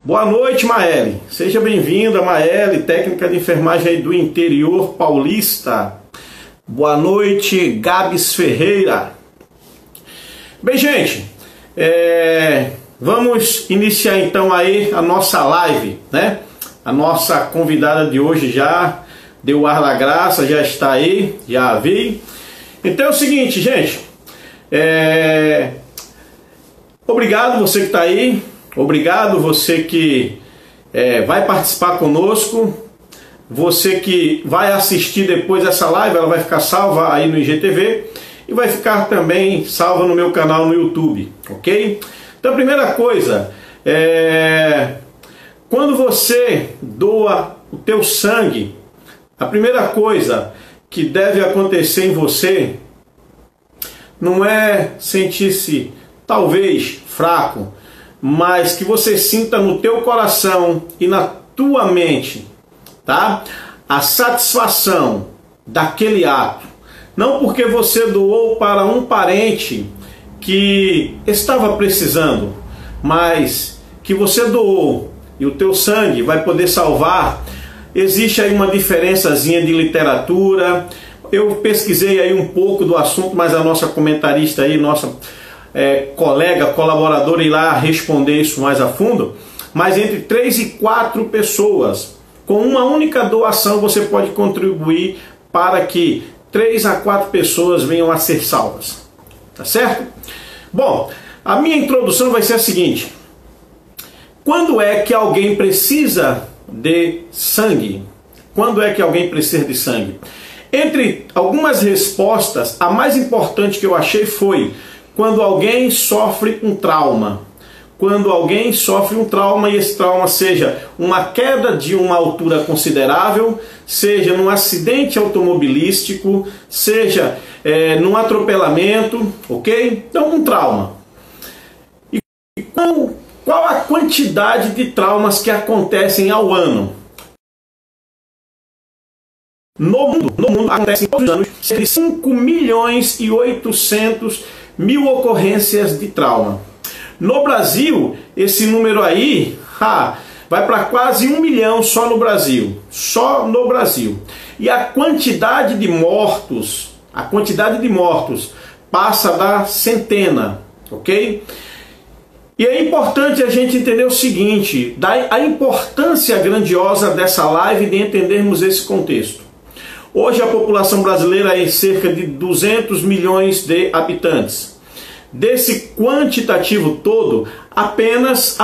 Boa noite, Maeli. Seja bem-vinda, Maeli, técnica de enfermagem aí do interior paulista. Boa noite, Gabs Ferreira. Bem, gente, vamos iniciar então aí a nossa live, né? A nossa convidada de hoje já deu o ar da graça, já está aí, já a vi. Então é o seguinte, gente, obrigado você que está aí. Obrigado você que vai participar conosco, você que vai assistir depois essa live, ela vai ficar salva aí no IGTV e vai ficar também salva no meu canal no YouTube, ok? Então a primeira coisa, quando você doa o teu sangue, a primeira coisa que deve acontecer em você não é sentir-se talvez fraco, mas que você sinta no teu coração e na tua mente, tá? A satisfação daquele ato. Não porque você doou para um parente que estava precisando, mas que você doou e o teu sangue vai poder salvar. Existe aí uma diferençazinha de literatura. Eu pesquisei aí um pouco do assunto, mas a nossa comentarista aí, nossa colega, colaboradora, ir lá responder isso mais a fundo, mas entre 3 e 4 pessoas, com uma única doação, você pode contribuir para que 3 a 4 pessoas venham a ser salvas, tá certo? Bom, a minha introdução vai ser a seguinte: quando é que alguém precisa de sangue? Quando é que alguém precisa de sangue? Entre algumas respostas, a mais importante que eu achei foi quando alguém sofre um trauma. Quando alguém sofre um trauma, e esse trauma seja uma queda de uma altura considerável, seja num acidente automobilístico, seja num atropelamento, ok? Então, um trauma. E qual a quantidade de traumas que acontecem ao ano? No mundo acontecem todos os anos cerca de 5 milhões e 800 mil ocorrências de trauma. No Brasil, esse número aí vai para quase 1 milhão só no Brasil. Só no Brasil. E a quantidade de mortos passa da centena, ok? E é importante a gente entender o seguinte, a importância grandiosa dessa live de entendermos esse contexto. Hoje a população brasileira é cerca de 200 milhões de habitantes. Desse quantitativo todo, apenas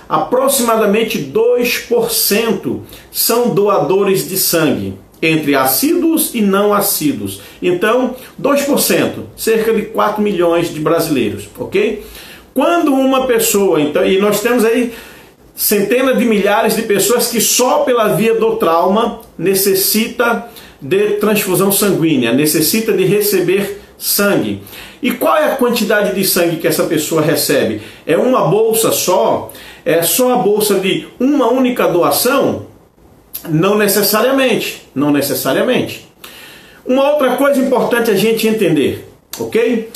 aproximadamente 2% são doadores de sangue, entre assíduos e não assíduos. Então, 2%, cerca de 4 milhões de brasileiros, ok? Quando uma pessoa, então, e nós temos aí centenas de milhares de pessoas que só pela via do trauma necessita de transfusão sanguínea, necessita de receber sangue. E qual é a quantidade de sangue que essa pessoa recebe? É uma bolsa só? É só a bolsa de uma única doação? Não necessariamente, não necessariamente. Uma outra coisa importante a gente entender, ok?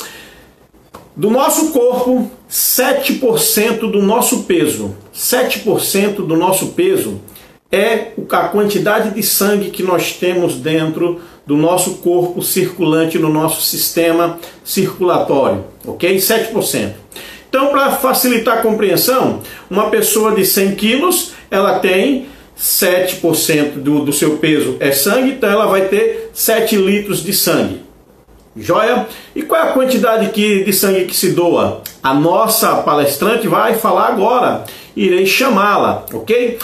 Do nosso corpo, 7% do nosso peso, 7% do nosso peso é a quantidade de sangue que nós temos dentro do nosso corpo circulante no nosso sistema circulatório, ok? 7%. Então, para facilitar a compreensão, uma pessoa de 100 quilos, ela tem 7% do seu peso é sangue, então ela vai ter 7 litros de sangue. Joia? E qual é a quantidade de sangue que se doa? A nossa palestrante vai falar agora. Irei chamá-la, ok?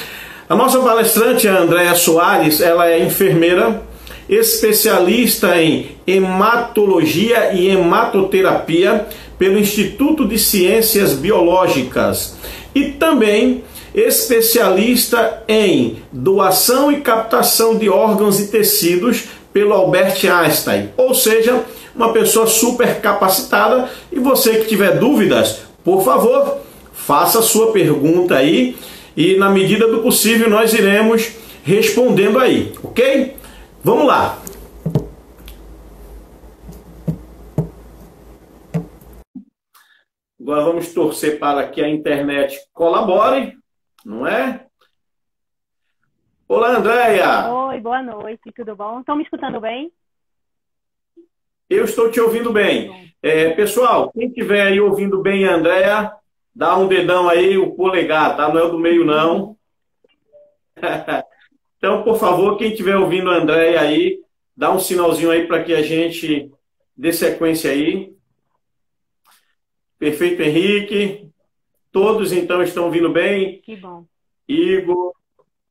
A nossa palestrante, a Andréa Soares, ela é enfermeira, especialista em hematologia e hematoterapia pelo Instituto de Ciências Biológicas e também especialista em doação e captação de órgãos e tecidos pelo Albert Einstein, ou seja, uma pessoa super capacitada. E você que tiver dúvidas, por favor, faça a sua pergunta aí e na medida do possível nós iremos respondendo aí, ok? Vamos lá! Agora vamos torcer para que a internet colabore. não é? Olá, Andréia! Oi, boa noite, tudo bom? Estão me escutando bem? Eu estou te ouvindo Que bem. bom. Pessoal, quem estiver aí ouvindo bem a Andréia, dá um dedão aí, o polegar, tá? Não é o do meio, não. Então, por favor, quem estiver ouvindo a Andréia aí, dá um sinalzinho aí para que a gente dê sequência aí. Perfeito, Henrique. Todos, então, estão ouvindo bem. Que bom. Igor.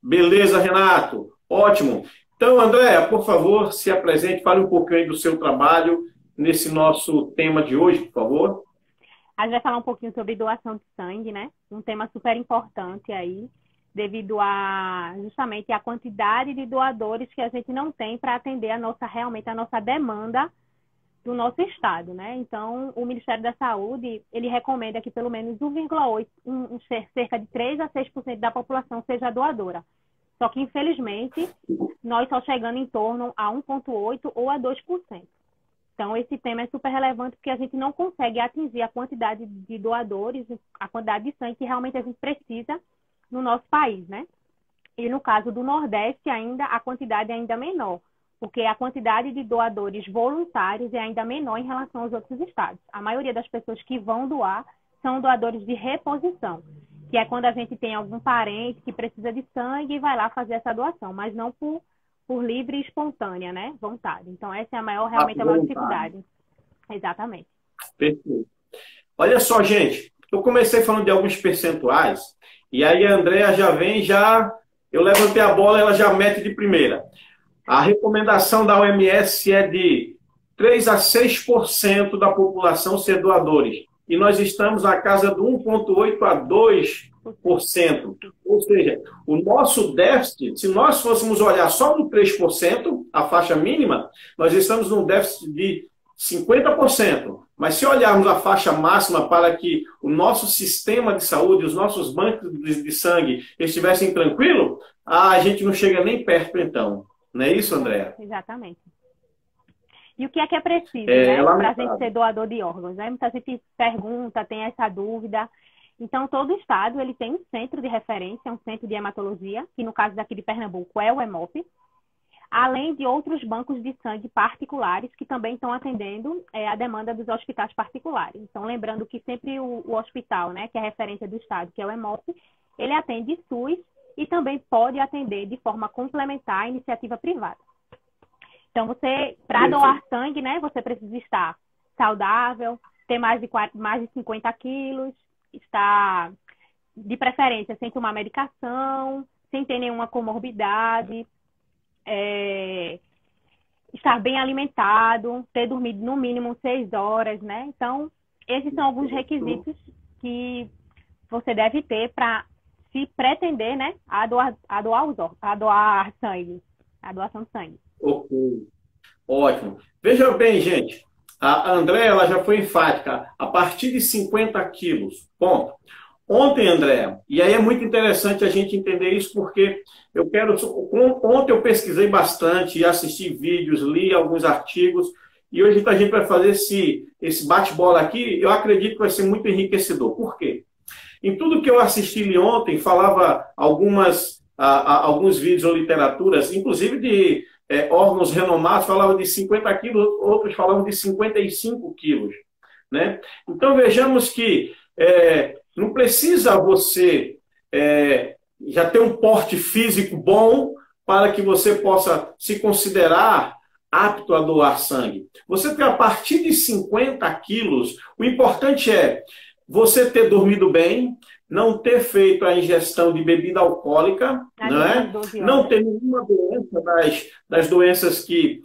Beleza, Renato. Ótimo. Então, Andréia, por favor, se apresente, fale um pouquinho aí do seu trabalho nesse nosso tema de hoje, por favor. A gente vai falar um pouquinho sobre doação de sangue, né? Um tema super importante aí, devido a justamente a quantidade de doadores que a gente não tem para atender realmente a nossa demanda do nosso estado, né? Então, o Ministério da Saúde, ele recomenda que pelo menos 1,8, cerca de 3 a 6% da população seja doadora. Só que, infelizmente, nós só chegando em torno a 1,8 ou a 2%. Então, esse tema é super relevante porque a gente não consegue atingir a quantidade de doadores, a quantidade de sangue que realmente a gente precisa no nosso país, né? E no caso do Nordeste, ainda a quantidade é ainda menor, porque a quantidade de doadores voluntários é ainda menor em relação aos outros estados. A maioria das pessoas que vão doar são doadores de reposição, que é quando a gente tem algum parente que precisa de sangue e vai lá fazer essa doação, mas não por livre e espontânea, né? Vontade. Então, essa é realmente a maior dificuldade. Exatamente. Perfeito. Olha só, gente, eu comecei falando de alguns percentuais, e aí a Andréa já vem, eu levantei a bola, ela já mete de primeira. A recomendação da OMS é de 3 a 6% da população ser doadores. E nós estamos na casa do 1,8 a 2%. Ou seja, o nosso déficit, se nós fôssemos olhar só no 3%, a faixa mínima, nós estamos num déficit de 50%. Mas se olharmos a faixa máxima para que o nosso sistema de saúde, os nossos bancos de sangue estivessem tranquilos, a gente não chega nem perto, então. Não é isso, Andréa? Exatamente. E o que é preciso, né, para a gente ser doador de órgãos? Né? Muita gente pergunta, tem essa dúvida. Então, todo estado ele tem um centro de referência, um centro de hematologia, que no caso daqui de Pernambuco é o HEMOP, além de outros bancos de sangue particulares que também estão atendendo a demanda dos hospitais particulares. Então, lembrando que sempre o hospital, né, que é a referência do estado, que é o HEMOP, ele atende SUS e também pode atender de forma complementar a iniciativa privada. Então, para doar sangue, né, você precisa estar saudável, ter mais de 50 quilos, estar, de preferência, sem tomar medicação, sem ter nenhuma comorbidade, estar bem alimentado, ter dormido no mínimo 6 horas, né? Então, esses são alguns requisitos que você deve ter para se pretender, né, a doar sangue, a doação de sangue. Ok, ótimo. Veja bem, gente, a Andréa ela já foi enfática, a partir de 50 quilos, ponto. Ontem, Andréa, e aí é muito interessante a gente entender isso, porque ontem eu pesquisei bastante, assisti vídeos, li alguns artigos, e hoje a gente vai fazer esse bate-bola aqui, eu acredito que vai ser muito enriquecedor. Por quê? Em tudo que eu assisti ontem, falava alguns vídeos ou literaturas, inclusive de órgãos renomados, falavam de 50 quilos, outros falavam de 55 quilos. Né? Então, vejamos que não precisa você já ter um porte físico bom para que você possa se considerar apto a doar sangue. Você tem a partir de 50 quilos, o importante é você ter dormido bem, não ter feito a ingestão de bebida alcoólica, não ter nenhuma doença das doenças que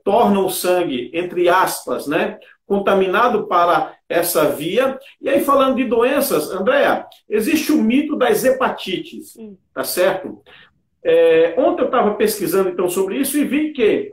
tornam o sangue, entre aspas, né, contaminado para essa via. E aí, falando de doenças, Andréa, existe o mito das hepatites, tá certo? Ontem eu estava pesquisando então sobre isso e vi que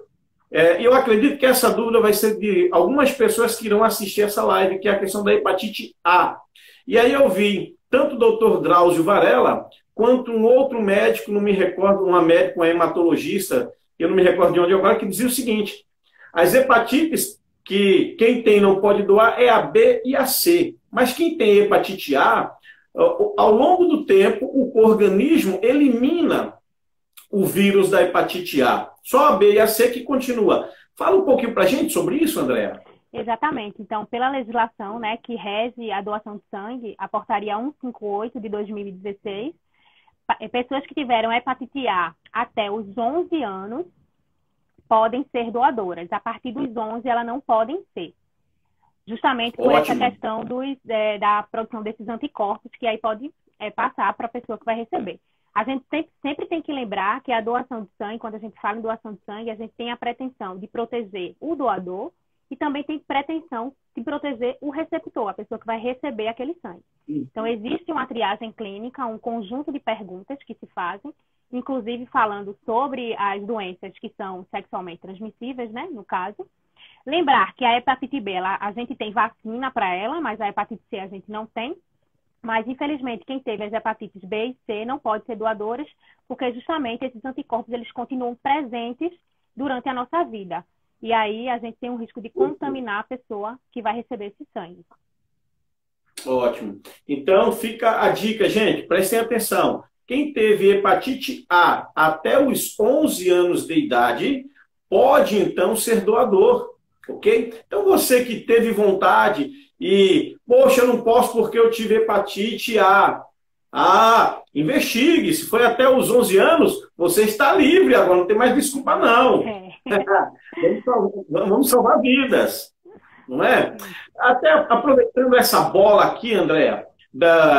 eu acredito que essa dúvida vai ser de algumas pessoas que irão assistir essa live, que é a questão da hepatite A. E aí eu vi tanto o doutor Drauzio Varela, quanto um outro médico, não me recordo, uma médica, uma hematologista, eu não me recordo de onde agora, que dizia o seguinte: as hepatites que quem tem não pode doar é a B e a C, mas quem tem hepatite A ao longo do tempo, o organismo elimina o vírus da hepatite A. Só a B e a C que continua. Fala um pouquinho para a gente sobre isso, Andréa. Exatamente. Então, pela legislação, né, que rege a doação de sangue, a portaria 158 de 2016, pessoas que tiveram hepatite A até os 11 anos podem ser doadoras. A partir dos 11, elas não podem ser. Justamente por essa questão da produção desses anticorpos, que aí pode passar para a pessoa que vai receber. A gente sempre tem que lembrar que a doação de sangue, quando a gente fala em doação de sangue, a gente tem a pretensão de proteger o doador e também tem pretensão de proteger o receptor, a pessoa que vai receber aquele sangue. Então, existe uma triagem clínica, um conjunto de perguntas que se fazem, inclusive falando sobre as doenças que são sexualmente transmissíveis, né, no caso. Lembrar que a hepatite B, a gente tem vacina para ela, mas a hepatite C a gente não tem. Mas, infelizmente, quem teve as hepatites B e C não pode ser doadoras, porque justamente esses anticorpos eles continuam presentes durante a nossa vida. E aí a gente tem um risco de contaminar a pessoa que vai receber esse sangue. Ótimo. Então, fica a dica, gente, prestem atenção. Quem teve hepatite A até os 11 anos de idade, pode, então, ser doador, ok? Então, você que teve vontade e, poxa, eu não posso porque eu tive hepatite A. Ah, investigue. Se foi até os 11 anos, você está livre agora, não tem mais desculpa, não. Vamos salvar vidas, não é? Até aproveitando essa bola aqui, Andréa,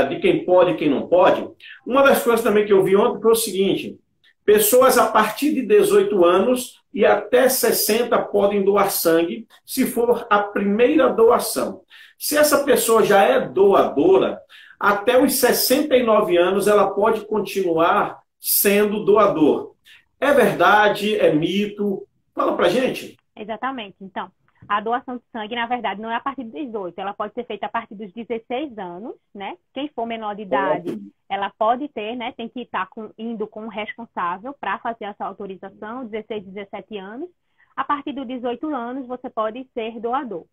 de quem pode e quem não pode, uma das coisas também que eu vi ontem foi o seguinte: pessoas a partir de 18 anos e até 60 podem doar sangue, se for a primeira doação. Se essa pessoa já é doadora, até os 69 anos ela pode continuar sendo doador. É verdade? É mito? Fala pra gente. Exatamente. Então, a doação de sangue, na verdade, não é a partir dos 18. Ela pode ser feita a partir dos 16 anos, né? Quem for menor de idade, ela pode ter, né? Tem que estar indo com um responsável para fazer essa autorização, 16, 17 anos. A partir dos 18 anos, você pode ser doador.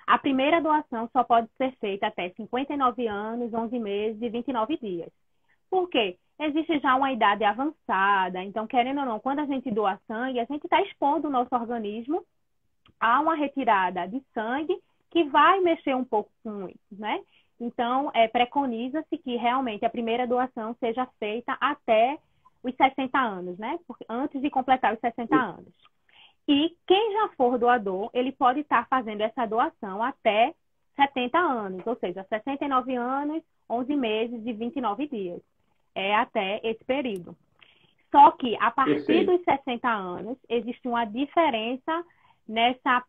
A primeira doação só pode ser feita até 59 anos, 11 meses e 29 dias. Por quê? Existe já uma idade avançada, então, querendo ou não, quando a gente doa sangue, a gente está expondo o nosso organismo a uma retirada de sangue que vai mexer um pouco com isso, né? Então, preconiza-se que realmente a primeira doação seja feita até os 60 anos, né? Antes de completar os 60 anos. E quem já for doador, ele pode estar fazendo essa doação até 70 anos, ou seja, 69 anos, 11 meses e 29 dias. É até esse período. Só que, a partir dos 60 anos, existe uma diferença nessa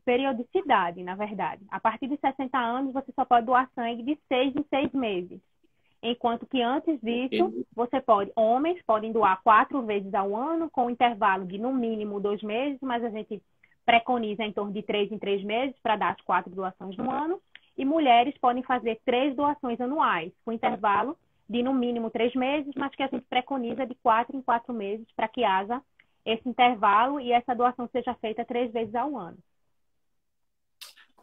periodicidade, na verdade. A partir dos 60 anos, você só pode doar sangue de 6 em 6 meses. Enquanto que antes disso, homens podem doar 4 vezes ao ano, com um intervalo de no mínimo 2 meses, mas a gente preconiza em torno de 3 em 3 meses para dar as 4 doações no ano. E mulheres podem fazer 3 doações anuais, com intervalo de no mínimo 3 meses, mas que a gente preconiza de 4 em 4 meses para que haja esse intervalo e essa doação seja feita 3 vezes ao ano.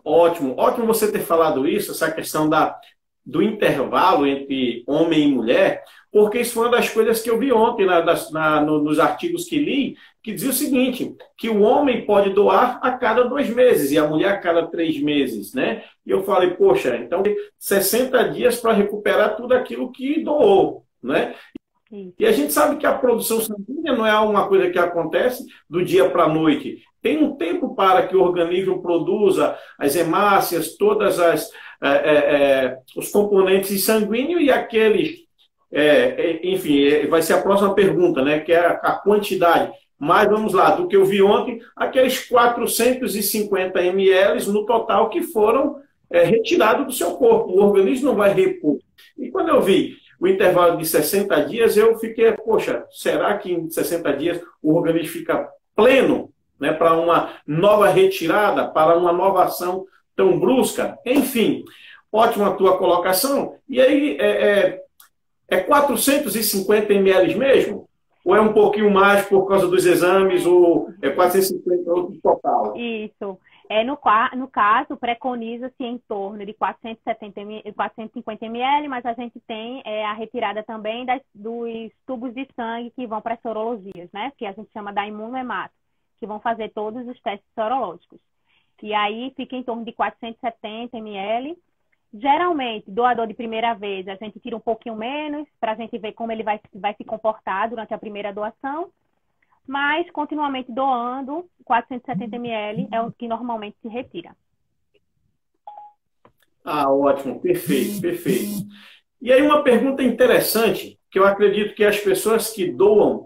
Ótimo, ótimo você ter falado isso, essa questão do intervalo entre homem e mulher, porque isso foi uma das coisas que eu vi ontem nos artigos que li, que dizia o seguinte, que o homem pode doar a cada 2 meses e a mulher a cada 3 meses, né? E eu falei, poxa, então 60 dias para recuperar tudo aquilo que doou, né? E a gente sabe que a produção sanguínea não é uma coisa que acontece do dia para a noite. Tem um tempo para que o organismo produza as hemácias, todas os componentes sanguíneos e aqueles... enfim, vai ser a próxima pergunta, né? Que é a quantidade. Mas vamos lá, do que eu vi ontem, aqueles 450 ml no total que foram retirados do seu corpo. O organismo não vai repor. E quando eu vi o intervalo de 60 dias, eu fiquei, poxa, será que em 60 dias o organismo fica pleno, né, para uma nova retirada, para uma nova ação tão brusca? Enfim, ótima a tua colocação. E aí, é 450 ml mesmo? Ou é um pouquinho mais por causa dos exames, ou é 450 no total? Isso. No caso, preconiza-se em torno de 450 ml, mas a gente tem a retirada também dos tubos de sangue que vão para as sorologias, né? Que a gente chama da imunohemato, que vão fazer todos os testes sorológicos. E aí fica em torno de 470 ml. Geralmente, doador de primeira vez, a gente tira um pouquinho menos para a gente ver como ele vai se comportar durante a primeira doação. Mas, continuamente doando, 470 ml é o que normalmente se retira. Ah, ótimo, perfeito, perfeito. E aí uma pergunta interessante, que eu acredito que as pessoas que doam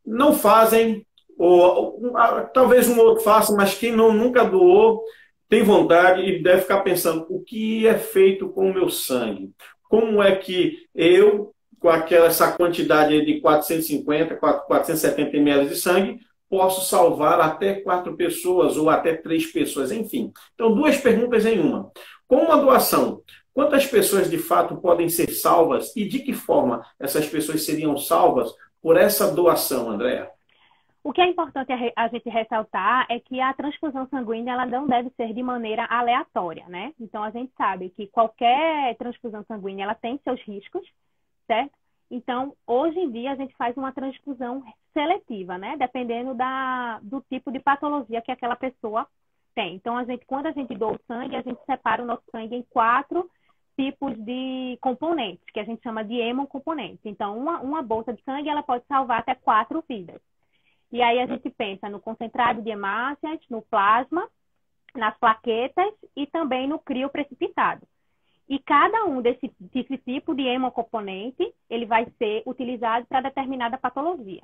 não fazem, ou talvez um outro faça, mas quem nunca doou tem vontade e deve ficar pensando, o que é feito com o meu sangue? Como é que eu, com essa quantidade aí de 450, 470 ml de sangue, posso salvar até 4 pessoas ou até 3 pessoas, enfim. Então, duas perguntas em uma. Com uma doação, quantas pessoas de fato podem ser salvas e de que forma essas pessoas seriam salvas por essa doação, Andréa? O que é importante a gente ressaltar é que a transfusão sanguínea ela não deve ser de maneira aleatória, né? Então, a gente sabe que qualquer transfusão sanguínea ela tem seus riscos, certo? Então, hoje em dia, a gente faz uma transfusão seletiva, né? Dependendo do tipo de patologia que aquela pessoa tem. Então, quando a gente doa o sangue, a gente separa o nosso sangue em 4 tipos de componentes, que a gente chama de hemocomponentes. Então, uma bolsa de sangue ela pode salvar até 4 vidas. E aí a gente pensa no concentrado de hemácias, no plasma, nas plaquetas e também no crioprecipitado. E cada um desse tipo de hemocomponente, ele vai ser utilizado para determinada patologia.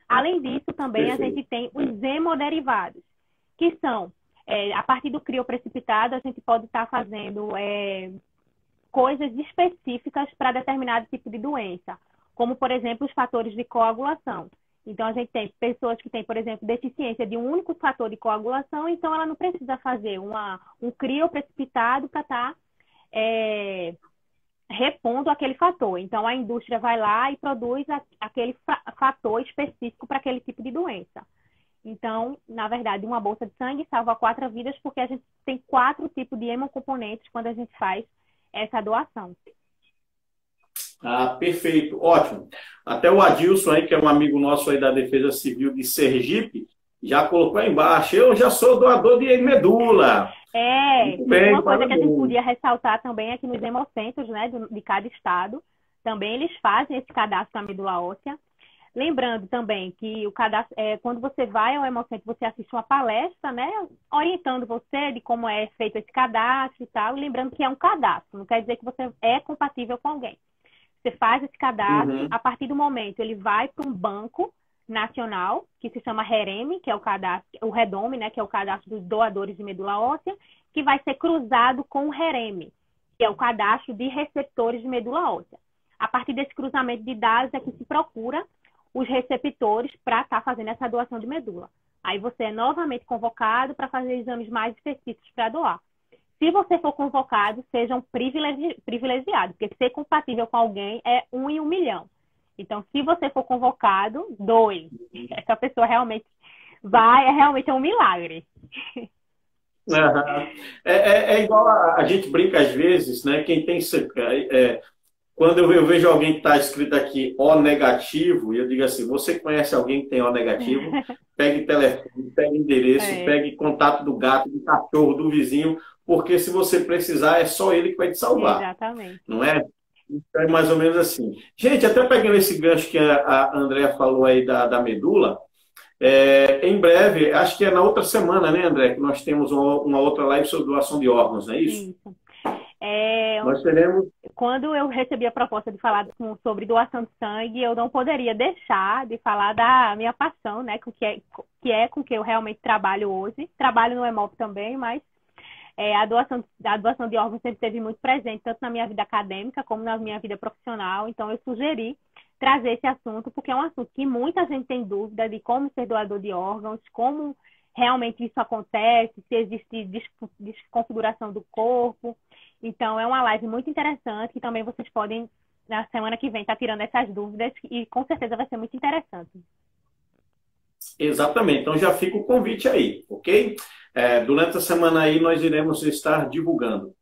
Além disso, também a gente tem os hemoderivados, que são, a partir do crioprecipitado, a gente pode estar fazendo coisas específicas para determinado tipo de doença, como, por exemplo, os fatores de coagulação. Então, a gente tem pessoas que têm, por exemplo, deficiência de um único fator de coagulação, então ela não precisa fazer um crioprecipitado para estar repondo aquele fator. Então, a indústria vai lá e produz aquele fator específico para aquele tipo de doença. Então, na verdade, uma bolsa de sangue salva 4 vidas porque a gente tem 4 tipos de hemocomponentes quando a gente faz essa doação. Ah, perfeito, ótimo. Até o Adilson aí, que é um amigo nosso aí da Defesa Civil de Sergipe, já colocou aí embaixo, eu já sou doador de medula. Muito bem, uma coisa que a gente podia ressaltar também é que nos hemocentros, né, de cada estado, também eles fazem esse cadastro na medula óssea. Lembrando também que o cadastro, quando você vai ao hemocentro, você assiste uma palestra, né, orientando você de como é feito esse cadastro e tal. E lembrando que é um cadastro, não quer dizer que você é compatível com alguém. Você faz esse cadastro, a partir do momento ele vai para um banco nacional, que se chama REREME, que é o REDOME, né, que é o cadastro dos doadores de medula óssea, que vai ser cruzado com o REREME, que é o cadastro de receptores de medula óssea. A partir desse cruzamento de dados é que se procura os receptores para estar fazendo essa doação de medula. Aí você é novamente convocado para fazer exames mais específicos para doar. Se você for convocado, sejam privilegiados, porque ser compatível com alguém é 1 em 1 milhão. Então, se você for convocado, doe. Essa pessoa realmente vai, realmente um milagre. É igual a gente brinca às vezes, né? Quem tem quando eu vejo alguém que está escrito aqui O negativo, e eu digo assim, você conhece alguém que tem O negativo? Pegue telefone, pegue endereço, pegue contato do gato, do cachorro, do vizinho, porque se você precisar, é só ele que vai te salvar. Exatamente. Não é? Então é mais ou menos assim. Gente, até pegando esse gancho que a Andréa falou aí da medula, em breve, acho que é na outra semana, né, André, que nós temos uma outra live sobre doação de órgãos, não é isso? Isso. Nós teremos... Quando eu recebi a proposta de falar sobre doação de sangue, eu não poderia deixar de falar da minha paixão, né, que é com que eu realmente trabalho hoje. Trabalho no Hemop também, mas a doação de órgãos sempre esteve muito presente, tanto na minha vida acadêmica como na minha vida profissional. Então, eu sugeri trazer esse assunto, porque é um assunto que muita gente tem dúvida de como ser doador de órgãos, como realmente isso acontece, se existe desconfiguração do corpo. Então, é uma live muito interessante que também vocês podem, na semana que vem, estar tirando essas dúvidas e com certeza vai ser muito interessante. Exatamente. Então, já fica o convite aí, ok? Durante a semana aí nós iremos estar divulgando.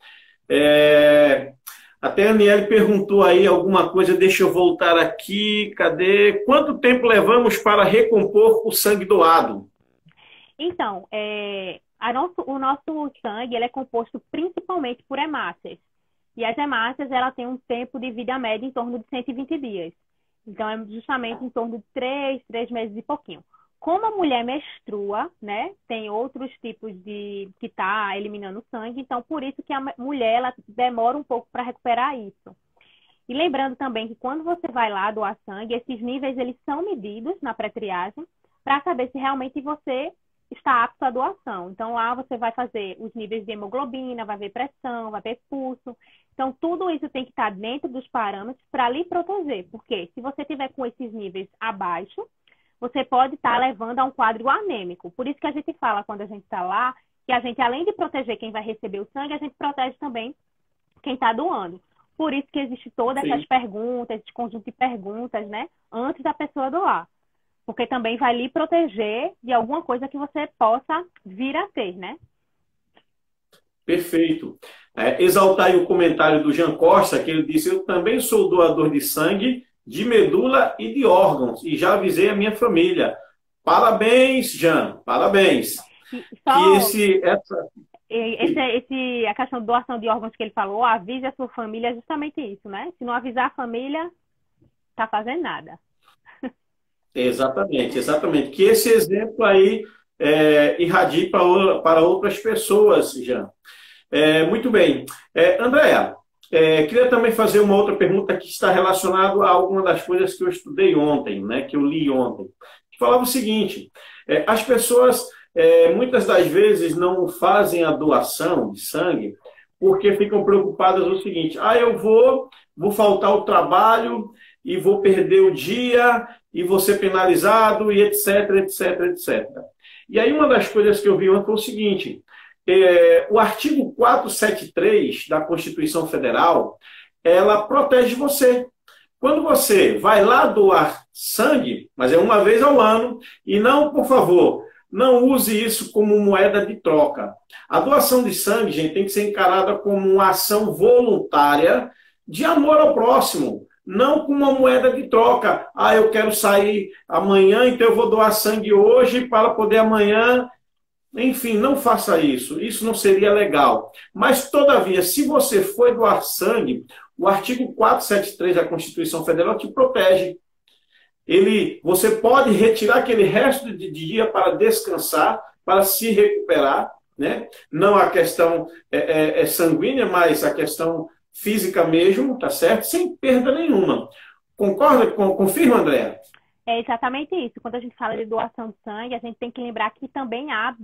É, Até a Aniele perguntou aí alguma coisa, deixa eu voltar aqui, cadê? Quanto tempo levamos para recompor o sangue doado? Então, o nosso sangue ele é composto principalmente por hemácias. E as hemácias ela tem um tempo de vida média em torno de 120 dias. Então, é justamente em torno de 3 meses e pouquinho. Como a mulher menstrua, né, tem outros tipos de que está eliminando sangue, então por isso que a mulher ela demora um pouco para recuperar isso. E lembrando também que quando você vai lá doar sangue, esses níveis eles são medidos na pré-triagem para saber se realmente você está apto à doação. Então lá você vai fazer os níveis de hemoglobina, vai ver pressão, vai ver pulso. Então tudo isso tem que estar dentro dos parâmetros para lhe proteger, porque se você tiver com esses níveis abaixo, você pode estar levando a um quadro anêmico. Por isso que a gente fala, quando a gente está lá, que a gente, além de proteger quem vai receber o sangue, a gente protege também quem está doando. Por isso que existe todas essas perguntas, esse conjunto de perguntas, né? Antes da pessoa doar. Porque também vai lhe proteger de alguma coisa que você possa vir a ter, né? Perfeito. Exaltar aí o comentário do Jean Costa, que ele disse, eu também sou doador de sangue, de medula e de órgãos, e já avisei a minha família. Parabéns, Jean, parabéns. A questão de doação de órgãos que ele falou, avise a sua família, é justamente isso, né? Se não avisar a família, tá fazendo nada. Exatamente, exatamente. Que esse exemplo aí irradie para outras pessoas, Jean. Muito bem. Andréa, queria também fazer uma outra pergunta que está relacionada a alguma das coisas que eu estudei ontem, né, que eu li ontem. Que falava o seguinte, as pessoas muitas das vezes não fazem a doação de sangue porque ficam preocupadas o seguinte, eu vou faltar ao trabalho e vou perder o dia e vou ser penalizado e etc, etc, etc. E aí uma das coisas que eu vi ontem foi o seguinte, o artigo 473 da Constituição Federal, ela protege você. Quando você vai lá doar sangue, mas é uma vez ao ano, e não, por favor, não use isso como moeda de troca. A doação de sangue, gente, tem que ser encarada como uma ação voluntária de amor ao próximo, não como uma moeda de troca. Eu quero sair amanhã, então eu vou doar sangue hoje para poder amanhã. Enfim, não faça isso. Isso não seria legal. Mas, todavia, se você for doar sangue, o artigo 473 da Constituição Federal te protege. Você pode retirar aquele resto de dia para descansar, para se recuperar, né? Não a questão sanguínea, mas a questão física mesmo, tá certo? Sem perda nenhuma. Concorda? Confirma, Andréa? É exatamente isso. Quando a gente fala de doação de sangue, a gente tem que lembrar que também há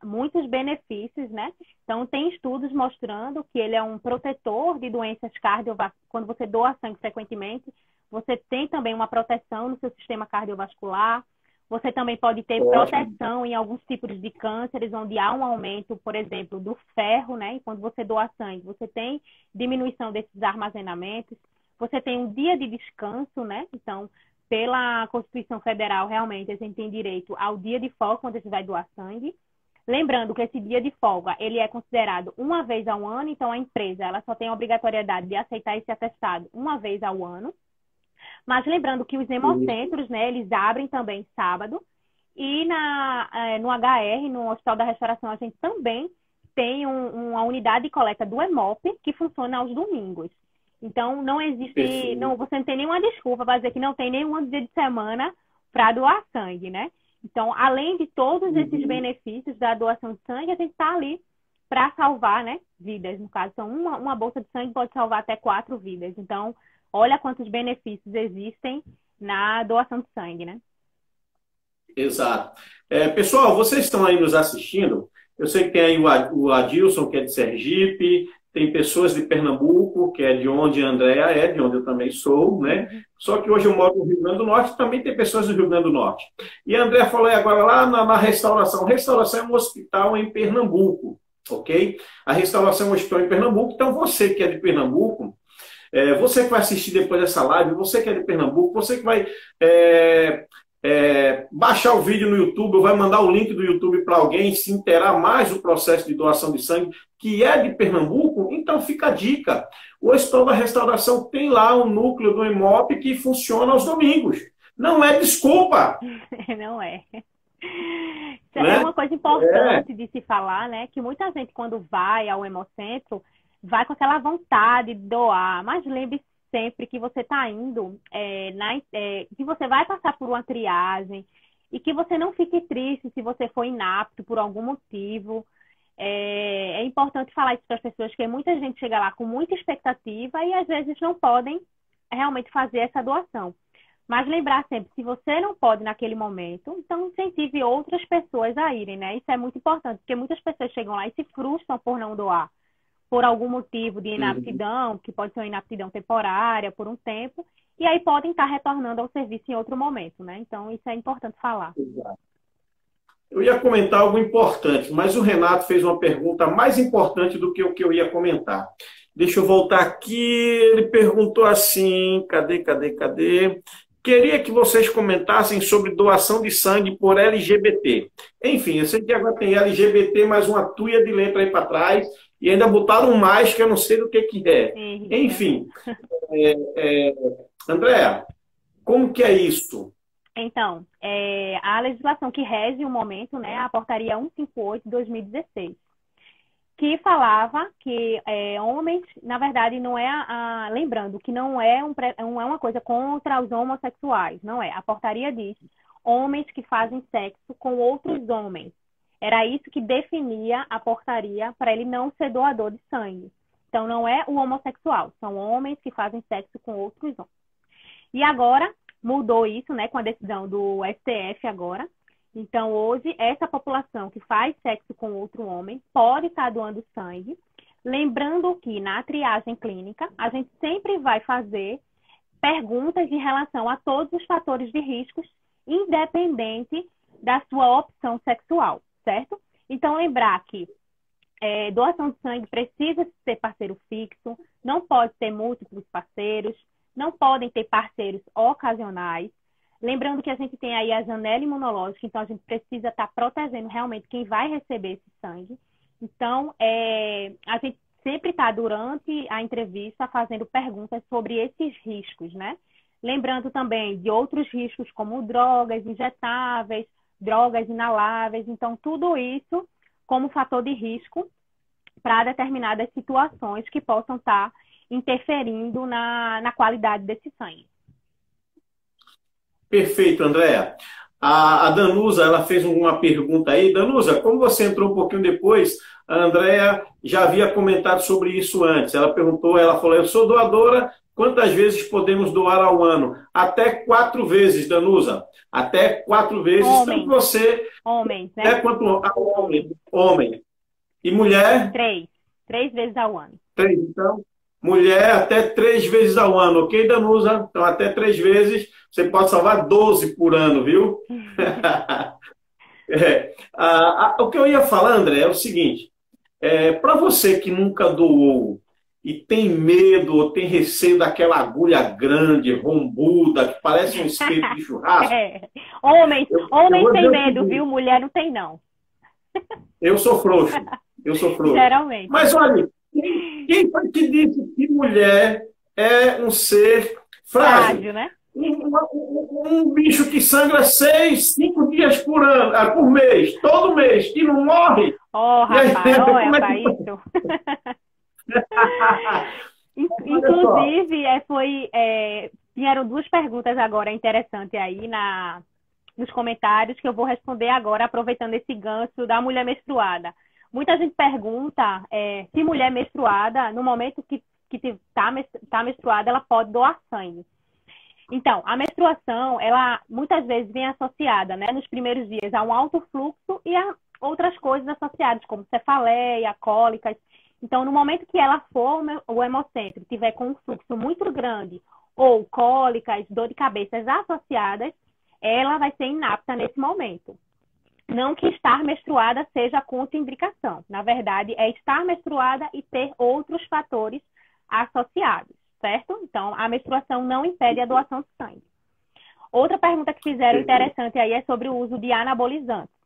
muitos benefícios, né? Então, tem estudos mostrando que ele é um protetor de doenças cardiovasculares. Quando você doa sangue frequentemente, você tem também uma proteção no seu sistema cardiovascular. Você também pode ter proteção em alguns tipos de cânceres, onde há um aumento, por exemplo, do ferro, né? E quando você doa sangue, você tem diminuição desses armazenamentos. Você tem um dia de descanso, né? Então, pela Constituição Federal, realmente, a gente tem direito ao dia de folga quando a gente vai doar sangue. Lembrando que esse dia de folga, ele é considerado uma vez ao ano, então a empresa ela só tem a obrigatoriedade de aceitar esse atestado uma vez ao ano. Mas lembrando que os hemocentros, né, eles abrem também sábado. E no HR, no Hospital da Restauração, a gente também tem uma unidade de coleta do Hemop que funciona aos domingos. Então, não existe, você não tem nenhuma desculpa para dizer que não tem nenhum dia de semana para doar sangue, né? Então, além de todos esses benefícios da doação de sangue, a gente está ali para salvar, né, vidas. No caso, então, uma bolsa de sangue pode salvar até 4 vidas. Então, olha quantos benefícios existem na doação de sangue, né? Exato. Pessoal, vocês estão aí nos assistindo. Eu sei que tem aí o Adilson, que é de Sergipe, tem pessoas de Pernambuco, que é de onde a Andréa é, de onde eu também sou, né? Só que hoje eu moro no Rio Grande do Norte, também tem pessoas do Rio Grande do Norte. E a Andréa falou agora lá na Restauração. Restauração é um hospital em Pernambuco, ok? A Restauração é um hospital em Pernambuco, então você que é de Pernambuco, você que vai assistir depois dessa live, você que é de Pernambuco, você que vai baixar o vídeo no YouTube, ou vai mandar o link do YouTube para alguém se inteirar mais do processo de doação de sangue, que é de Pernambuco, então fica a dica. O Hospital da Restauração tem lá um núcleo do Hemop que funciona aos domingos. Não é desculpa. Não é. É Né? uma coisa importante de se falar, né? Que muita gente, quando vai ao Hemocentro, vai com aquela vontade de doar. Mas lembre sempre que você está indo, que você vai passar por uma triagem e que você não fique triste se você for inapto por algum motivo. É importante falar isso para as pessoas, que muita gente chega lá com muita expectativa e às vezes não podem realmente fazer essa doação. Mas lembrar sempre, se você não pode naquele momento, então incentive outras pessoas a irem, né? Isso é muito importante, porque muitas pessoas chegam lá e se frustram por não doar, por algum motivo de inaptidão, que pode ser uma inaptidão temporária, por um tempo, e aí podem estar retornando ao serviço em outro momento, né? Então, isso é importante falar. Eu ia comentar algo importante, mas o Renato fez uma pergunta mais importante do que o que eu ia comentar. Deixa eu voltar aqui. Ele perguntou assim, cadê? Queria que vocês comentassem sobre doação de sangue por LGBT. Enfim, eu sei que agora tem LGBT, mais uma tuia de letra aí para trás, e ainda botaram mais que eu não sei do que é. Enfim, Andréa, como que é isso? Então, a legislação que rege o momento, né, a portaria 158 de 2016, que falava que homens, na verdade, não é lembrando que não é uma coisa contra os homossexuais, não é. A portaria diz homens que fazem sexo com outros homens. Era isso que definia a portaria para ele não ser doador de sangue. Então, não é o homossexual, são homens que fazem sexo com outros homens. E agora mudou isso, né, com a decisão do STF agora. Então, hoje, essa população que faz sexo com outro homem pode estar doando sangue. Lembrando que na triagem clínica, a gente sempre vai fazer perguntas em relação a todos os fatores de riscos, independente da sua opção sexual, certo? Então, lembrar que doação de sangue precisa ser parceiro fixo, não pode ter múltiplos parceiros, não podem ter parceiros ocasionais. Lembrando que a gente tem aí a janela imunológica, então a gente precisa estar protegendo realmente quem vai receber esse sangue. Então, a gente sempre está, durante a entrevista, fazendo perguntas sobre esses riscos, né? Lembrando também de outros riscos, como drogas injetáveis, drogas inaláveis. Então, tudo isso como fator de risco para determinadas situações que possam estar interferindo na qualidade desse sangue. Perfeito, Andréa. A Danusa, ela fez uma pergunta aí. Danusa, como você entrou um pouquinho depois, a Andréa já havia comentado sobre isso antes. Ela perguntou, ela falou, eu sou doadora, quantas vezes podemos doar ao ano? Até 4 vezes, Danusa. Até 4 vezes. Homem. Tanto você... Homem, né? Até quanto homem. E mulher? 3. 3 vezes ao ano. 3, então. Mulher até 3 vezes ao ano, ok, Danusa? Então, até 3 vezes, você pode salvar 12 por ano, viu? O que eu ia falar, André, é o seguinte. Para você que nunca doou e tem medo ou tem receio daquela agulha grande, rombuda, que parece um espeto de churrasco... Homem tem medo, viu? Mulher não tem, não. Eu sou frouxo. Geralmente. Mas, olha... Quem foi que disse que mulher é um ser frágil, né? Um bicho que sangra 6, 5 dias por mês, todo mês, e não morre? Rapaz, isso. Inclusive, vieram 2 perguntas agora interessantes aí nos comentários que eu vou responder agora, aproveitando esse gancho da mulher menstruada. Muita gente pergunta se mulher menstruada, no momento que está menstruada, ela pode doar sangue. Então, a menstruação, ela muitas vezes vem associada, né, nos primeiros dias a um alto fluxo e a outras coisas associadas, como cefaleia, cólicas. Então, no momento que ela for o hemocentro, tiver com um fluxo muito grande, ou cólicas, dor de cabeça associadas, ela vai ser inapta nesse momento. Não que estar menstruada seja contraindicação. Na verdade, é estar menstruada e ter outros fatores associados, certo? Então, a menstruação não impede a doação de sangue. Outra pergunta que fizeram interessante aí é sobre o uso de anabolizantes.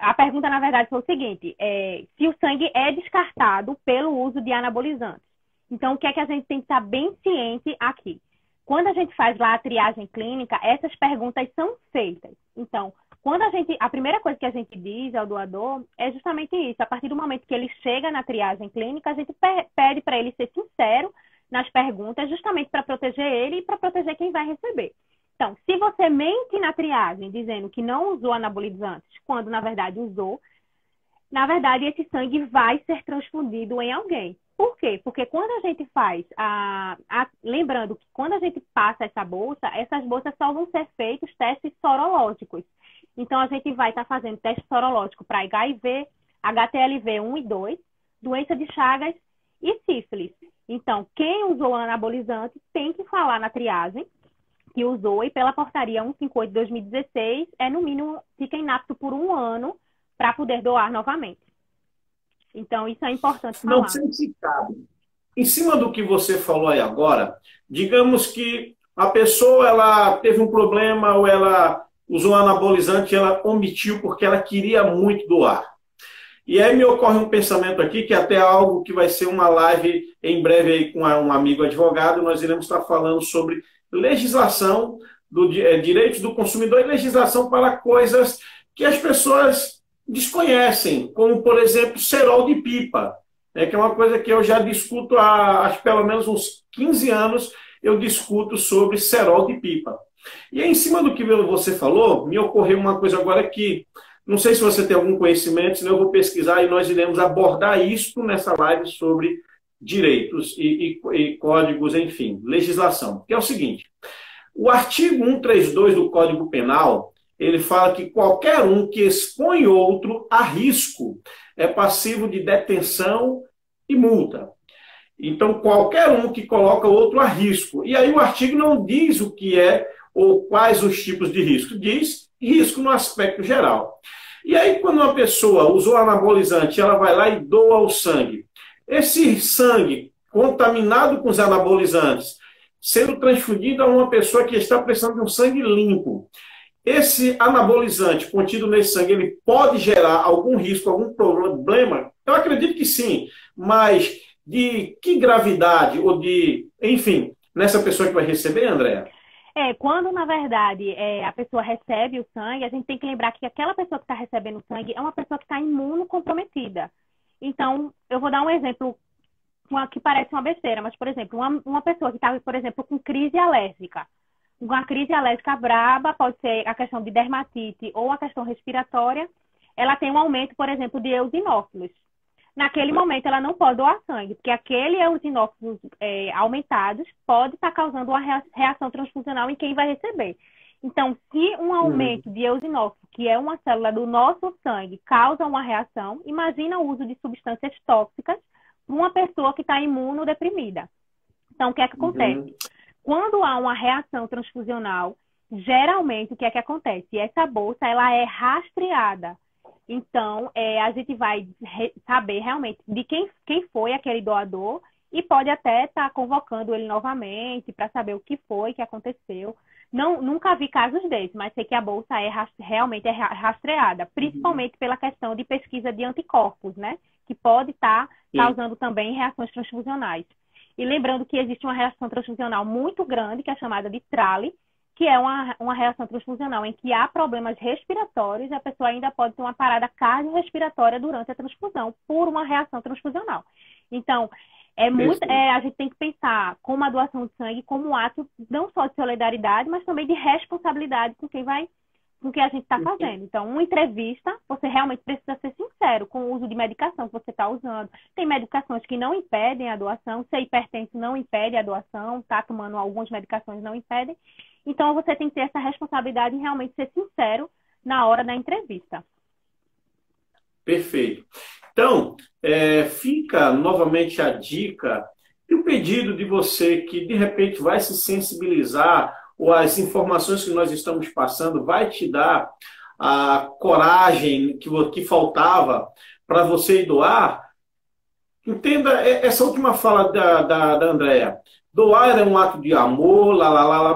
A pergunta, na verdade, foi o seguinte, se o sangue é descartado pelo uso de anabolizantes. Então, o que é que a gente tem que estar bem ciente aqui? Quando a gente faz lá a triagem clínica, essas perguntas são feitas. Então, a primeira coisa que a gente diz ao doador é justamente isso. A partir do momento que ele chega na triagem clínica, a gente pede para ele ser sincero nas perguntas, justamente para proteger ele e para proteger quem vai receber. Então, se você mente na triagem dizendo que não usou anabolizantes, quando na verdade usou, na verdade esse sangue vai ser transfundido em alguém. Por quê? Porque quando a gente faz lembrando que quando a gente passa essa bolsa, essas bolsas só vão ser feitos testes sorológicos. Então, a gente vai estar fazendo teste sorológico para HIV, HTLV 1 e 2, doença de Chagas e sífilis. Então, quem usou anabolizante tem que falar na triagem que usou, e pela portaria 158 de 2016, no mínimo, fica inapto por 1 ano para poder doar novamente. Então, isso é importante falar. Não sei se cabe. Em cima do que você falou aí agora, digamos que a pessoa ela teve um problema ou ela usou anabolizante e ela omitiu porque ela queria muito doar. E aí me ocorre um pensamento aqui, que até algo que vai ser uma live em breve aí com um amigo advogado, nós iremos estar falando sobre legislação direitos do consumidor e legislação para coisas que as pessoas desconhecem, como, por exemplo, cerol de pipa, que é uma coisa que eu já discuto há acho, pelo menos uns 15 anos, eu discuto sobre cerol de pipa. E aí, em cima do que você falou, me ocorreu uma coisa agora que, não sei se você tem algum conhecimento, senão eu vou pesquisar e nós iremos abordar isso nessa live sobre direitos e códigos, enfim, legislação. Que é o seguinte, o artigo 132 do Código Penal, ele fala que qualquer um que expõe outro a risco é passivo de detenção e multa. Então, qualquer um que coloca outro a risco. E aí o artigo não diz o que é ou quais os tipos de risco. Diz risco no aspecto geral. E aí, quando uma pessoa usou anabolizante, ela vai lá e doa o sangue. Esse sangue contaminado com os anabolizantes, sendo transfundido a uma pessoa que está precisando de um sangue limpo. Esse anabolizante contido nesse sangue, ele pode gerar algum risco, algum problema? Eu acredito que sim, mas de que gravidade ou de, enfim, nessa pessoa que vai receber, Andréa? Quando, na verdade, a pessoa recebe o sangue, a gente tem que lembrar que aquela pessoa que está recebendo o sangue é uma pessoa que está imunocomprometida. Então, eu vou dar um exemplo que parece uma besteira, mas, por exemplo, uma pessoa que está, por exemplo, com crise alérgica. Uma crise alérgica braba, pode ser a questão de dermatite ou a questão respiratória, ela tem um aumento, por exemplo, de eosinófilos. Naquele momento, ela não pode doar sangue, porque aquele eosinófilos aumentados pode estar causando uma reação transfusional em quem vai receber. Então, se um aumento de eosinófilo, que é uma célula do nosso sangue, causa uma reação, imagina o uso de substâncias tóxicas para uma pessoa que está imunodeprimida. Então, o que é que acontece? Quando há uma reação transfusional, geralmente, o que é que acontece? Essa bolsa, ela é rastreada. Então, a gente vai saber realmente de quem foi aquele doador e pode até estar convocando ele novamente para saber o que foi que aconteceu. Nunca vi casos desses, mas sei que a bolsa realmente é rastreada, principalmente pela questão de pesquisa de anticorpos, né? Que pode estar causando também reações transfusionais. E lembrando que existe uma reação transfusional muito grande, que é chamada de TRALE, que é uma reação transfusional em que há problemas respiratórios e a pessoa ainda pode ter uma parada cardiorrespiratória durante a transfusão por uma reação transfusional. Então, a gente tem que pensar como a doação de sangue como um ato não só de solidariedade, mas também de responsabilidade com que a gente está fazendo. Então, uma entrevista, você realmente precisa ser sincero com o uso de medicação que você está usando. Tem medicações que não impedem a doação, ser hipertenso não impede a doação, tá tomando algumas medicações não impedem. Então, você tem que ter essa responsabilidade em realmente ser sincero na hora da entrevista. Perfeito. Então, fica novamente a dica e o pedido de você que, de repente, vai se sensibilizar ou as informações que nós estamos passando vai te dar a coragem que faltava para você ir doar. Entenda essa última fala da Andréa. Doar é um ato de amor,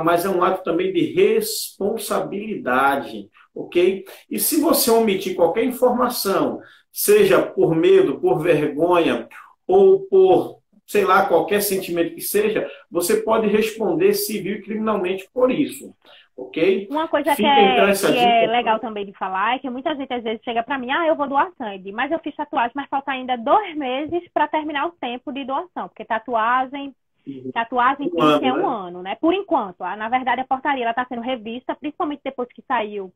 mas é um ato também de responsabilidade, ok? E se você omitir qualquer informação, seja por medo, por vergonha ou por, sei lá, qualquer sentimento que seja, você pode responder civil e criminalmente por isso, ok? Uma coisa Fica então essa que é dica. legal também de falar é que muita gente às vezes chega para mim, eu vou doar sangue, mas eu fiz tatuagem, mas falta ainda 2 meses para terminar o tempo de doação, porque tatuagem piercing é um ano, né? Por enquanto. Na verdade, a portaria está sendo revista, principalmente depois que saiu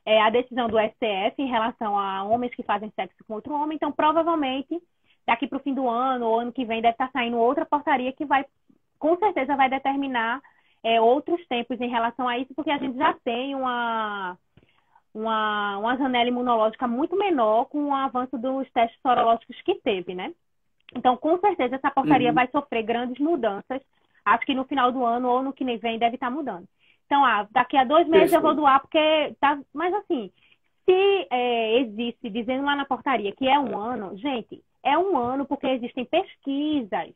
a decisão do STF em relação a homens que fazem sexo com outro homem. Então, provavelmente, daqui para o fim do ano ou ano que vem, deve estar saindo outra portaria que vai, com certeza, vai determinar outros tempos em relação a isso, porque a gente já tem uma janela imunológica muito menor com o avanço dos testes sorológicos que teve, né? Então, com certeza, essa portaria vai sofrer grandes mudanças. Acho que no final do ano ou no que vem deve estar mudando. Então, daqui a 2 meses eu vou doar, porque tá. Mas assim, se existe, dizendo lá na portaria que é um ano, gente, é um ano porque existem pesquisas,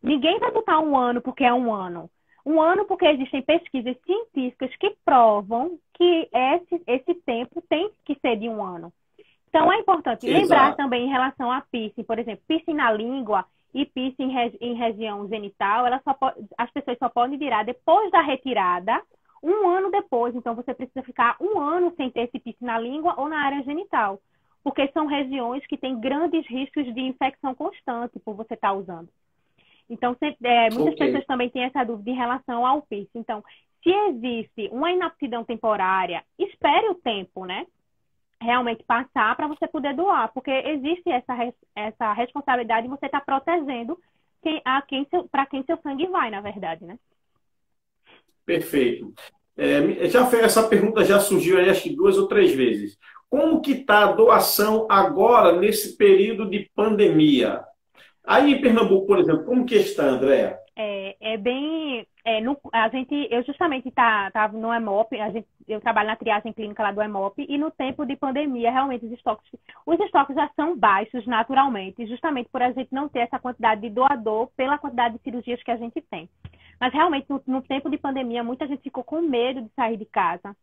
ninguém vai botar um ano porque é um ano. Um ano porque existem pesquisas científicas que provam que esse tempo tem que ser de um ano. Então, é importante lembrar também em relação a piercing, por exemplo, piercing na língua e piercing em região genital, as pessoas só podem virar depois da retirada, 1 ano depois. Então, você precisa ficar 1 ano sem ter esse piercing na língua ou na área genital, porque são regiões que têm grandes riscos de infecção constante por você estar usando. Então, muitas pessoas também têm essa dúvida em relação ao piercing. Então, se existe uma inaptidão temporária, espere o tempo, né? Realmente passar para você poder doar, porque existe essa responsabilidade de você estar protegendo para quem seu sangue vai, na verdade, né? Perfeito. Essa pergunta já surgiu aí, acho que 2 ou 3 vezes. Como que está a doação agora, nesse período de pandemia? Aí em Pernambuco, por exemplo, como que está, Andréa? Eu justamente estava no EMOP, eu trabalho na triagem clínica lá do EMOP, e no tempo de pandemia, realmente, os estoques já são baixos naturalmente, justamente por a gente não ter essa quantidade de doador pela quantidade de cirurgias que a gente tem. Mas realmente, no tempo de pandemia, muita gente ficou com medo de sair de casa.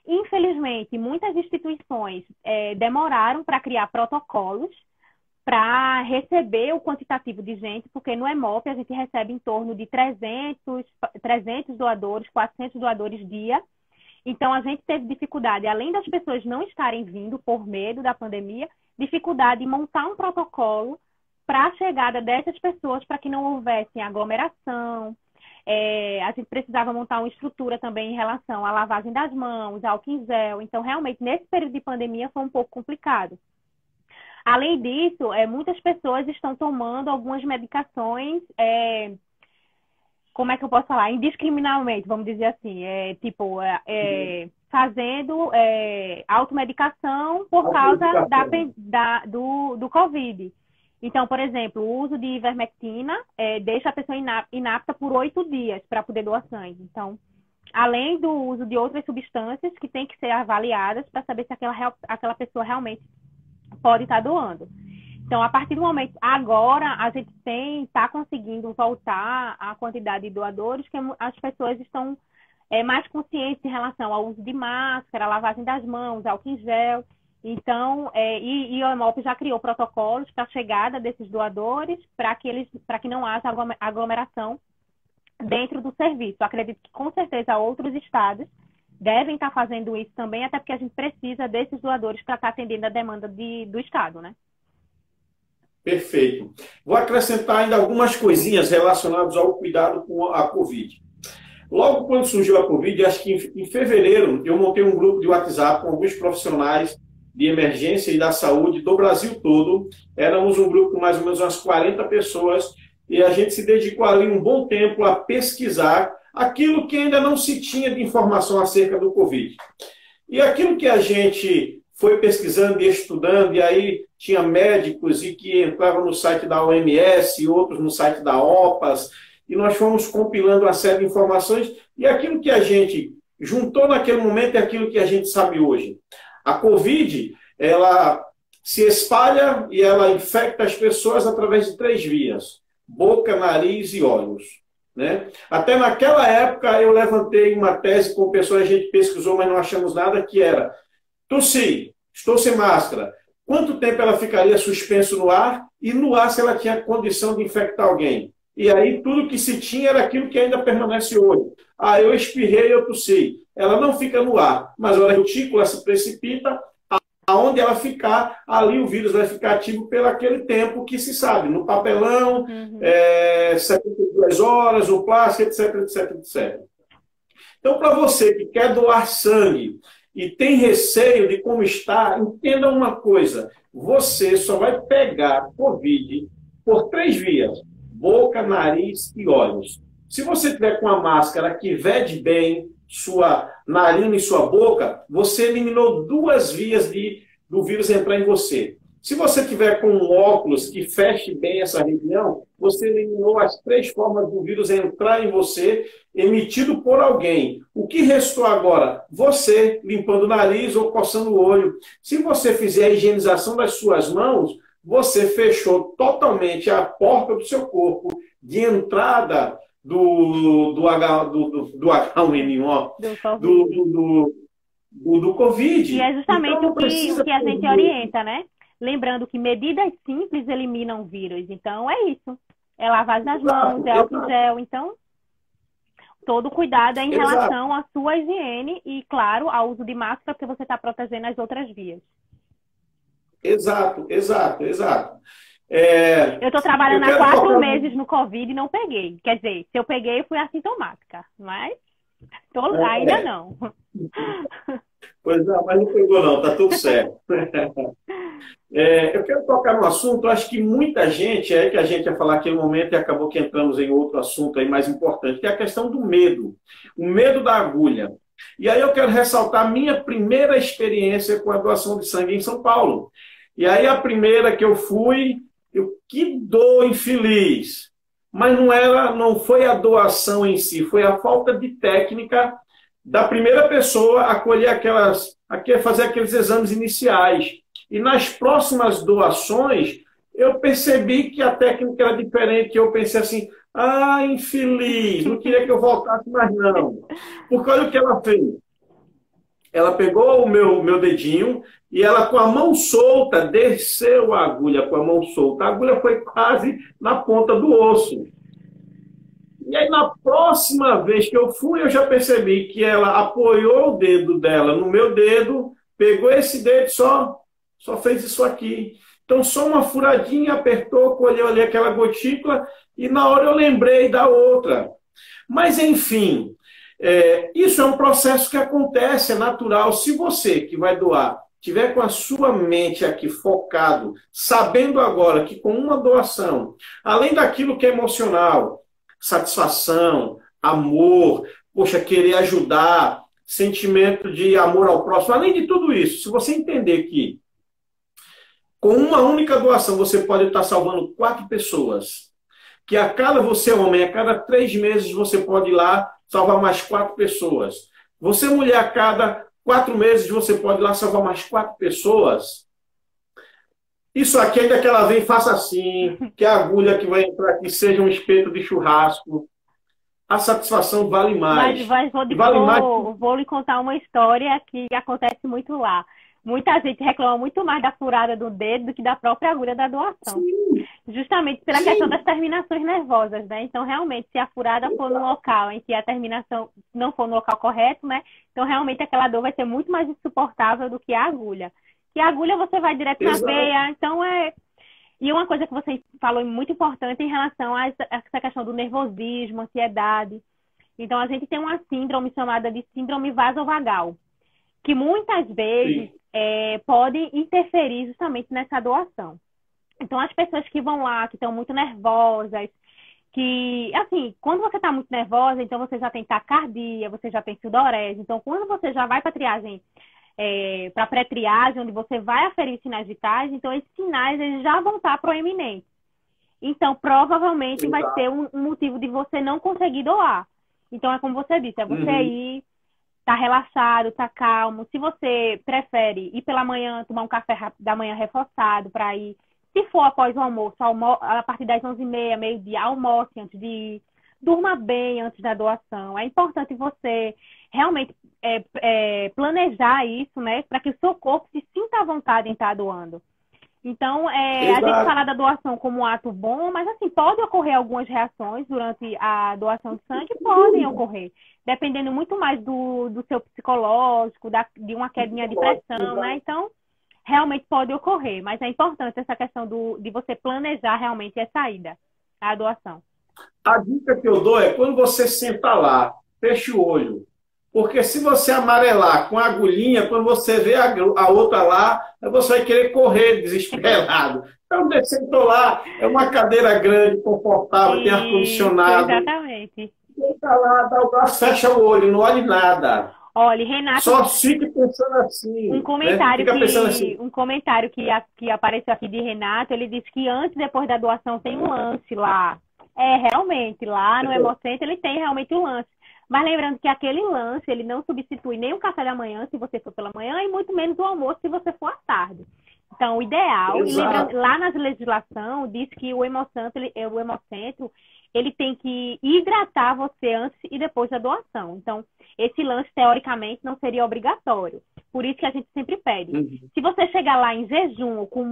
Infelizmente, muitas instituições demoraram para criar protocolos para receber o quantitativo de gente, porque no EMOP a gente recebe em torno de 300 doadores, 400 doadores dia. Então, a gente teve dificuldade, além das pessoas não estarem vindo por medo da pandemia, dificuldade em montar um protocolo para a chegada dessas pessoas, para que não houvesse aglomeração. A gente precisava montar uma estrutura também em relação à lavagem das mãos, álcool em gel. Então, realmente, nesse período de pandemia foi um pouco complicado. Além disso, muitas pessoas estão tomando algumas medicações, como é que eu posso falar? Indiscriminadamente, vamos dizer assim. Fazendo automedicação por causa do Covid. Então, por exemplo, o uso de ivermectina deixa a pessoa inapta por 8 dias para poder doar sangue. Então, além do uso de outras substâncias que têm que ser avaliadas para saber se aquela pessoa realmente pode estar doando. Então, a partir do momento, agora, a gente está conseguindo voltar à quantidade de doadores, que as pessoas estão mais conscientes em relação ao uso de máscara, lavagem das mãos, álcool em gel. Então, e o EMOP já criou protocolos para a chegada desses doadores, para que não haja aglomeração dentro do serviço. Eu acredito que, com certeza, outros estados devem estar fazendo isso também, até porque a gente precisa desses doadores para estar atendendo a demanda do Estado, né? Perfeito. Vou acrescentar ainda algumas coisinhas relacionadas ao cuidado com a Covid. Logo quando surgiu a Covid, acho que em fevereiro, eu montei um grupo de WhatsApp com alguns profissionais de emergência e da saúde do Brasil todo. Éramos um grupo com mais ou menos umas 40 pessoas e a gente se dedicou ali um bom tempo a pesquisar aquilo que ainda não se tinha de informação acerca do Covid. E aquilo que a gente foi pesquisando e estudando, e aí tinha médicos e que entravam no site da OMS, outros no site da OPAS, e nós fomos compilando uma série de informações, e aquilo que a gente juntou naquele momento é aquilo que a gente sabe hoje. A Covid, ela se espalha e ela infecta as pessoas através de 3 vias. boca, nariz e olhos. Né? Até naquela época eu levantei uma tese com pessoas, a gente pesquisou, mas não achamos nada, que era: tossi, estou sem máscara. Quanto tempo ela ficaria suspenso no ar? E no ar se ela tinha condição de infectar alguém? E aí tudo que se tinha era aquilo que ainda permanece hoje. Ah, eu espirrei, eu tossi. Ela não fica no ar, mas a gotícula se precipita, aonde ela ficar, ali o vírus vai ficar ativo pelo aquele tempo que se sabe, no papelão, 72 horas, o plástico, etc, etc, etc. Então, para você que quer doar sangue e tem receio de como está, entenda uma coisa: você só vai pegar Covid por 3 vias: boca, nariz e olhos. Se você tiver com a máscara que vede bem sua narina e sua boca, você eliminou 2 vias do vírus entrar em você. Se você tiver com um óculos que feche bem essa região, você eliminou as 3 formas do vírus entrar em você, emitido por alguém. O que restou agora? Você limpando o nariz ou coçando o olho. Se você fizer a higienização das suas mãos, você fechou totalmente a porta do seu corpo de entrada do H1N1, do Covid. E é justamente Então, o que a gente orienta, né? Lembrando que medidas simples eliminam o vírus. Então, é isso. É lavagem das mãos, é álcool em gel. Então, todo cuidado é em relação à sua higiene e, claro, ao uso de máscara, porque você está protegendo as outras vias. Exato. Eu estou trabalhando há 4 meses no Covid e não peguei. Quer dizer, se eu peguei, eu fui assintomática. Mas ainda não. Pois não, mas não pegou não, tá tudo certo. Eu quero tocar no assunto, acho que muita gente, que a gente ia falar aqui no momento e acabou que entramos em outro assunto aí mais importante, que é a questão do medo. O medo da agulha. E aí eu quero ressaltar a minha primeira experiência com a doação de sangue em São Paulo. E aí a primeira que eu fui, que dor infeliz. Mas não foi a doação em si, foi a falta de técnica da primeira pessoa a colher fazer aqueles exames iniciais. E nas próximas doações, eu percebi que a técnica era diferente. Eu pensei assim: ah, infeliz, não queria que eu voltasse mais não. Porque olha o que ela fez. Ela pegou o meu dedinho e ela, com a mão solta, desceu a agulha com a mão solta. A agulha foi quase na ponta do osso. E aí, na próxima vez que eu fui, eu já percebi que ela apoiou o dedo dela no meu dedo, pegou esse dedo, só fez isso aqui. Então, só uma furadinha, apertou, colheu ali aquela gotícula, e na hora eu lembrei da outra. Mas, enfim, isso é um processo que acontece, é natural. Se você que vai doar tiver com a sua mente aqui focado, sabendo agora que com uma doação, além daquilo que é emocional, satisfação, amor, poxa, querer ajudar, sentimento de amor ao próximo, além de tudo isso, se você entender que com uma única doação você pode estar salvando 4 pessoas, que você homem, a cada 3 meses você pode ir lá salvar mais 4 pessoas. Você mulher, a cada 4 meses você pode ir lá salvar mais 4 pessoas. Isso aqui, ainda que ela venha e faça assim, que a agulha que vai entrar aqui seja um espeto de churrasco, a satisfação vale mais. Mas vou lhe contar uma história que acontece muito lá. Muita gente reclama muito mais da furada do dedo do que da própria agulha da doação. Sim. Justamente pela questão das terminações nervosas, né? Então, realmente, se a furada for no local em que a terminação não for no local correto, né? Então, realmente, aquela dor vai ser muito mais insuportável do que a agulha. E a agulha você vai direto na veia, então E uma coisa que você falou muito importante em relação a essa questão do nervosismo, ansiedade. Então, a gente tem uma síndrome chamada de síndrome vasovagal, que muitas vezes pode interferir justamente nessa doação. Então, as pessoas que vão lá, que estão muito nervosas, que, assim, quando você está muito nervosa, então você já tem taquicardia, você já tem sudorese. Então, quando você já vai para a triagem, para pré-triagem, onde você vai aferir sinais vitais, então esses sinais eles já vão estar proeminentes. Então, provavelmente vai ser um motivo de você não conseguir doar. Então, é como você disse, é você ir, tá relaxado, tá calmo. Se você prefere ir pela manhã, tomar um café da manhã reforçado para ir Se for após o almoço, a partir das 11h30, meio-dia, almoce antes de ir. Durma bem antes da doação. É importante você realmente planejar isso, né? Para que o seu corpo se sinta à vontade em estar doando. Então, a gente fala da doação como um ato bom, mas assim, pode ocorrer algumas reações durante a doação de sangue, podem ocorrer, dependendo muito mais do seu psicológico, de uma quedinha de pressão, né? Então, realmente pode ocorrer, mas é importante essa questão de você planejar realmente a ida, a doação. A dica que eu dou é quando você senta lá, feche o olho. Porque se você amarelar com a agulhinha, quando você vê a outra lá, você vai querer correr desesperado. Então, sentou lá, é uma cadeira grande, confortável, tem ar-condicionado. Exatamente. Senta lá, dá o braço, fecha o olho, não olhe nada. Olha, Renato... Só fique pensando assim. Um comentário, né? Assim. Um comentário que apareceu aqui de Renato, ele disse que antes e depois da doação tem um lance lá. Realmente, lá no Hemocentro ele tem realmente um lance. Mas lembrando que aquele lance, ele não substitui nem o café da manhã, se você for pela manhã, e muito menos o almoço, se você for à tarde. Então, o ideal, e lembrando, lá na legislação, diz que o Hemocentro, ele tem que hidratar você antes e depois da doação. Então, esse lance, teoricamente, não seria obrigatório. Por isso que a gente sempre pede. Se você chegar lá em jejum, ou com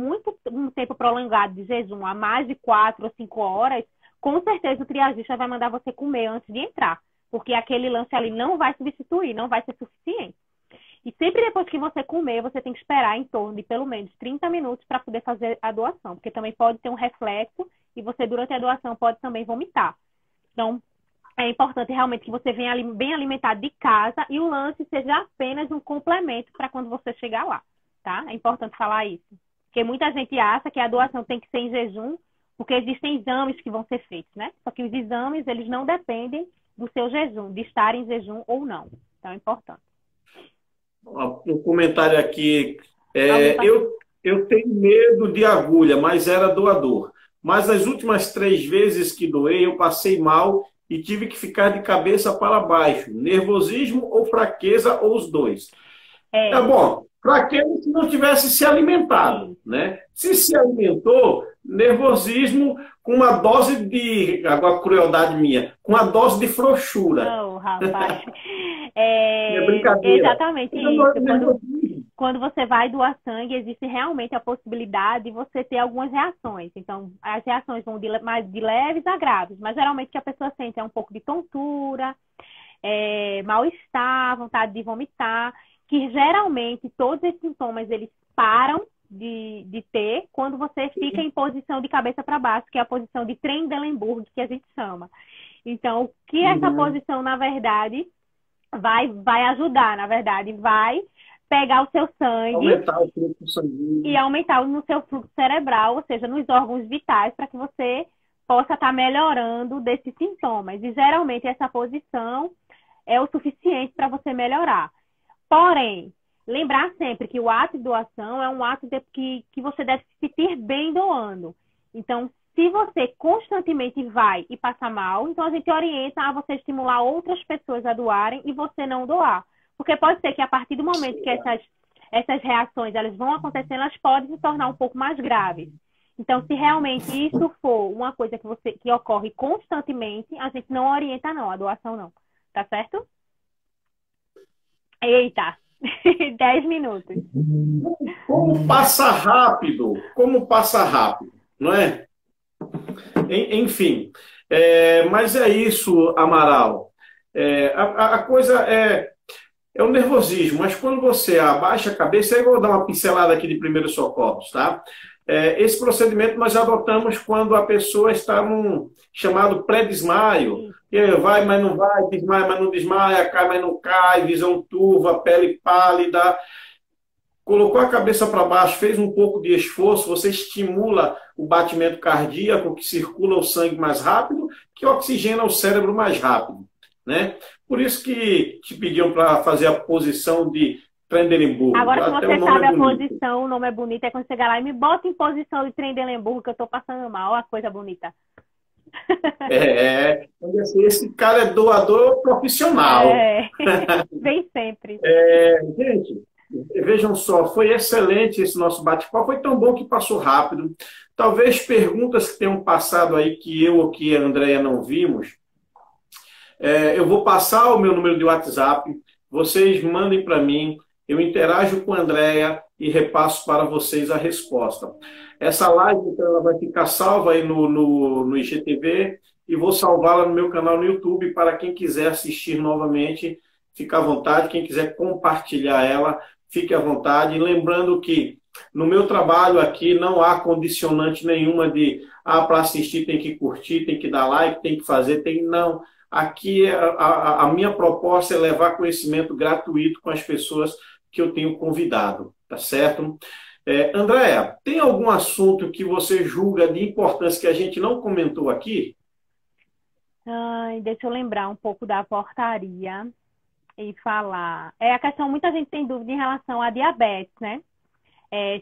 um tempo prolongado de jejum, a mais de 4 ou 5 horas, com certeza o triagista vai mandar você comer antes de entrar. Porque aquele lance ali não vai substituir, não vai ser suficiente. E sempre depois que você comer, você tem que esperar em torno de pelo menos 30 minutos para poder fazer a doação. Porque também pode ter um reflexo e você, durante a doação, pode também vomitar. Então, é importante realmente que você venha bem alimentado de casa e o lance seja apenas um complemento para quando você chegar lá, tá? É importante falar isso. Porque muita gente acha que a doação tem que ser em jejum, porque existem exames que vão ser feitos, né? Só que os exames, eles não dependem do seu jejum, de estar em jejum ou não. Então, é importante. Um comentário aqui. Eu tenho medo de agulha, mas era doador. Mas as últimas 3 vezes que doei, eu passei mal e tive que ficar de cabeça para baixo. Nervosismo ou fraqueza, ou os dois. Tá bom. Fraqueza se não tivesse se alimentado, né? Se alimentou, nervosismo com uma dose de... Agora, crueldade minha. Com uma dose de frouxura. Não, rapaz. É brincadeira. Exatamente isso. Quando você vai doar sangue, existe realmente a possibilidade de você ter algumas reações. Então, as reações vão mais de leves a graves. Mas, geralmente, o que a pessoa sente é um pouco de tontura, mal-estar, vontade de vomitar, que geralmente todos esses sintomas eles param de ter quando você fica em posição de cabeça para baixo, que é a posição de Trendelenburg, que a gente chama. Então, o que essa posição, na verdade, vai ajudar, na verdade, vai pegar o seu sangue aumentar o fluxo sanguíneo e aumentar no seu fluxo cerebral, ou seja, nos órgãos vitais, para que você possa estar melhorando desses sintomas. E, geralmente, essa posição é o suficiente para você melhorar. Porém, lembrar sempre que o ato de doação é um ato que você deve se sentir bem doando. Então, se você constantemente vai e passa mal, então a gente orienta a você estimular outras pessoas a doarem e você não doar. Porque pode ser que a partir do momento que essas reações elas vão acontecendo, elas podem se tornar um pouco mais graves. Então, se realmente isso for uma coisa que ocorre constantemente, a gente não orienta não, a doação não. Tá certo? Eita, 10 minutos. Como passa rápido, não é? Enfim, mas é isso, Amaral. A coisa é o nervosismo, mas quando você abaixa a cabeça, eu vou dar uma pincelada aqui de primeiros socorros, tá? Esse procedimento nós adotamos quando a pessoa está num chamado pré-desmaio, vai, mas não vai, desmaia, mas não desmaia, cai, mas não cai, visão turva, pele pálida. Colocou a cabeça para baixo, fez um pouco de esforço, você estimula o batimento cardíaco, que circula o sangue mais rápido, que oxigena o cérebro mais rápido, né? Por isso que te pediam para fazer a posição de Trendelenburg. Agora, se você sabe a posição, o nome é bonito, é quando você chegar lá e me bota em posição de Trendelenburg, que eu estou passando mal, a coisa bonita. Esse cara é doador profissional. Vem sempre. Gente, vejam só, foi excelente esse nosso bate-papo, foi tão bom que passou rápido. Talvez perguntas que tenham passado aí que eu ou que a Andréia não vimos. Eu vou passar o meu número de WhatsApp, vocês mandem para mim, eu interajo com a Andréia e repasso para vocês a resposta. Essa live, então, ela vai ficar salva aí no IGTV e vou salvá-la no meu canal no YouTube para quem quiser assistir novamente, fique à vontade. Quem quiser compartilhar ela, fique à vontade. E lembrando que no meu trabalho aqui não há condicionante nenhuma de para assistir tem que curtir, tem que dar like, tem que fazer, tem não. Aqui a minha proposta é levar conhecimento gratuito com as pessoas que eu tenho convidado, tá certo? Andréa, tem algum assunto que você julga de importância que a gente não comentou aqui? Ai, deixa eu lembrar um pouco da portaria e falar. É a questão, muita gente tem dúvida em relação à diabetes, né?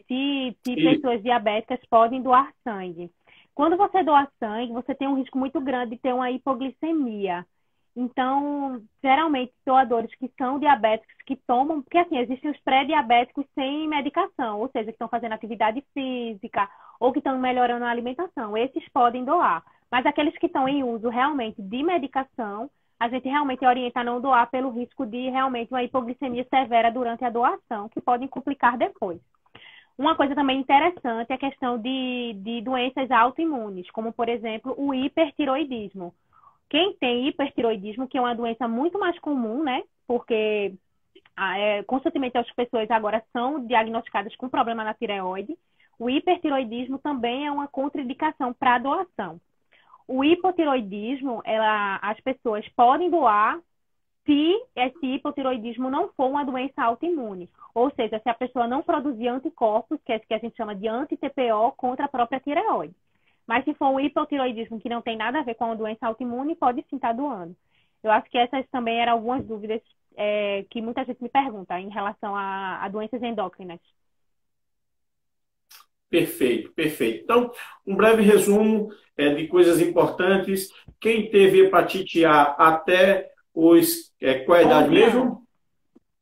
Se pessoas diabéticas podem doar sangue. Quando você doa sangue, você tem um risco muito grande de ter uma hipoglicemia. Então, geralmente, doadores que são diabéticos, que tomam... Porque, assim, existem os pré-diabéticos sem medicação, ou seja, que estão fazendo atividade física ou que estão melhorando a alimentação. Esses podem doar. Mas aqueles que estão em uso realmente de medicação, a gente realmente orienta a não doar pelo risco de realmente uma hipoglicemia severa durante a doação, que podem complicar depois. Uma coisa também interessante é a questão de doenças autoimunes, como, por exemplo, o hipertiroidismo. Quem tem hipertiroidismo, que é uma doença muito mais comum, né? Porque constantemente as pessoas agora são diagnosticadas com problema na tireoide, o hipertiroidismo também é uma contraindicação para a doação. O hipotiroidismo, as pessoas podem doar se esse hipotiroidismo não for uma doença autoimune. Ou seja, se a pessoa não produzir anticorpos, que é que a gente chama de anti-TPO, contra a própria tireoide. Mas se for um hipotiroidismo que não tem nada a ver com uma doença autoimune, pode sim estar doando. Eu acho que essas também eram algumas dúvidas que muita gente me pergunta em relação a doenças endócrinas. Perfeito, perfeito. Então, um breve resumo de coisas importantes. Quem teve hepatite A até qual é a idade mesmo?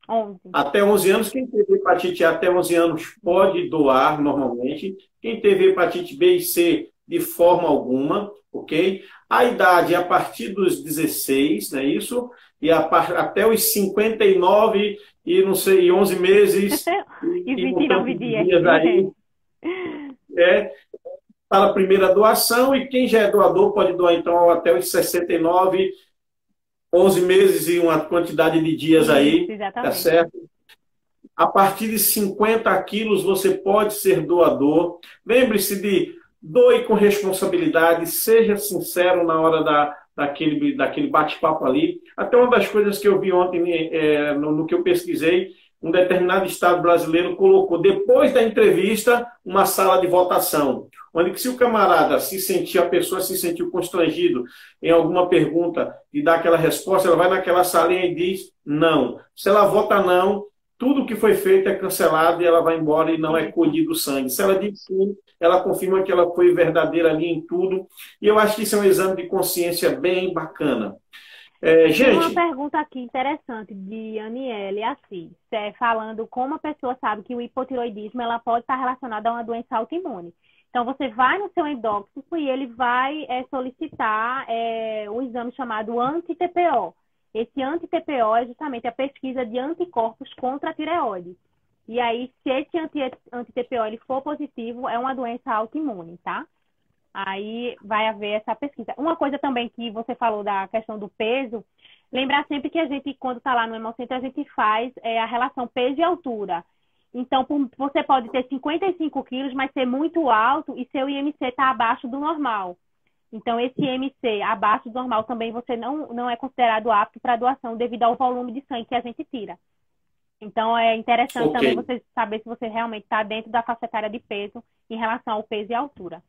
11. Até 11 anos. Quem teve hepatite A até 11 anos pode doar normalmente. Quem teve hepatite B e C, de forma alguma, ok? A idade é a partir dos 16, não é isso? E até os 59 e não sei, 11 meses e 29 dias aí. Para a primeira doação, e quem já é doador pode doar então até os 69, 11 meses e uma quantidade de dias aí, exatamente. Tá certo? A partir de 50 quilos você pode ser doador. Lembre-se de doe com responsabilidade, seja sincero na hora daquele bate-papo ali. Até uma das coisas que eu vi ontem, no que eu pesquisei, um determinado estado brasileiro colocou, depois da entrevista, uma sala de votação, onde que se o camarada a pessoa se sentiu constrangido em alguma pergunta e dá aquela resposta, ela vai naquela salinha e diz não. Se ela vota não, tudo que foi feito é cancelado e ela vai embora e não é colhido sangue. Se ela diz sim, ela confirma que ela foi verdadeira ali em tudo. E eu acho que isso é um exame de consciência bem bacana. Gente... Tem uma pergunta aqui interessante de Aniele Assis, falando como a pessoa sabe que o hipotiroidismo ela pode estar relacionada a uma doença autoimune. Então, você vai no seu endócrino e ele vai solicitar um exame chamado anti-TPO. Esse anti-TPO é justamente a pesquisa de anticorpos contra a tireoide. E aí, se esse anti-TPO ele for positivo, é uma doença autoimune, tá? Aí vai haver essa pesquisa. Uma coisa também que você falou da questão do peso, lembrar sempre que a gente, quando está lá no Hemocentro, a gente faz a relação peso e altura. Então, você pode ter 55 quilos, mas ser muito alto e seu IMC está abaixo do normal. Então, esse IMC abaixo do normal também você não é considerado apto para doação devido ao volume de sangue que a gente tira. Então, é interessante também você saber se você realmente está dentro da faixa etária de peso em relação ao peso e altura.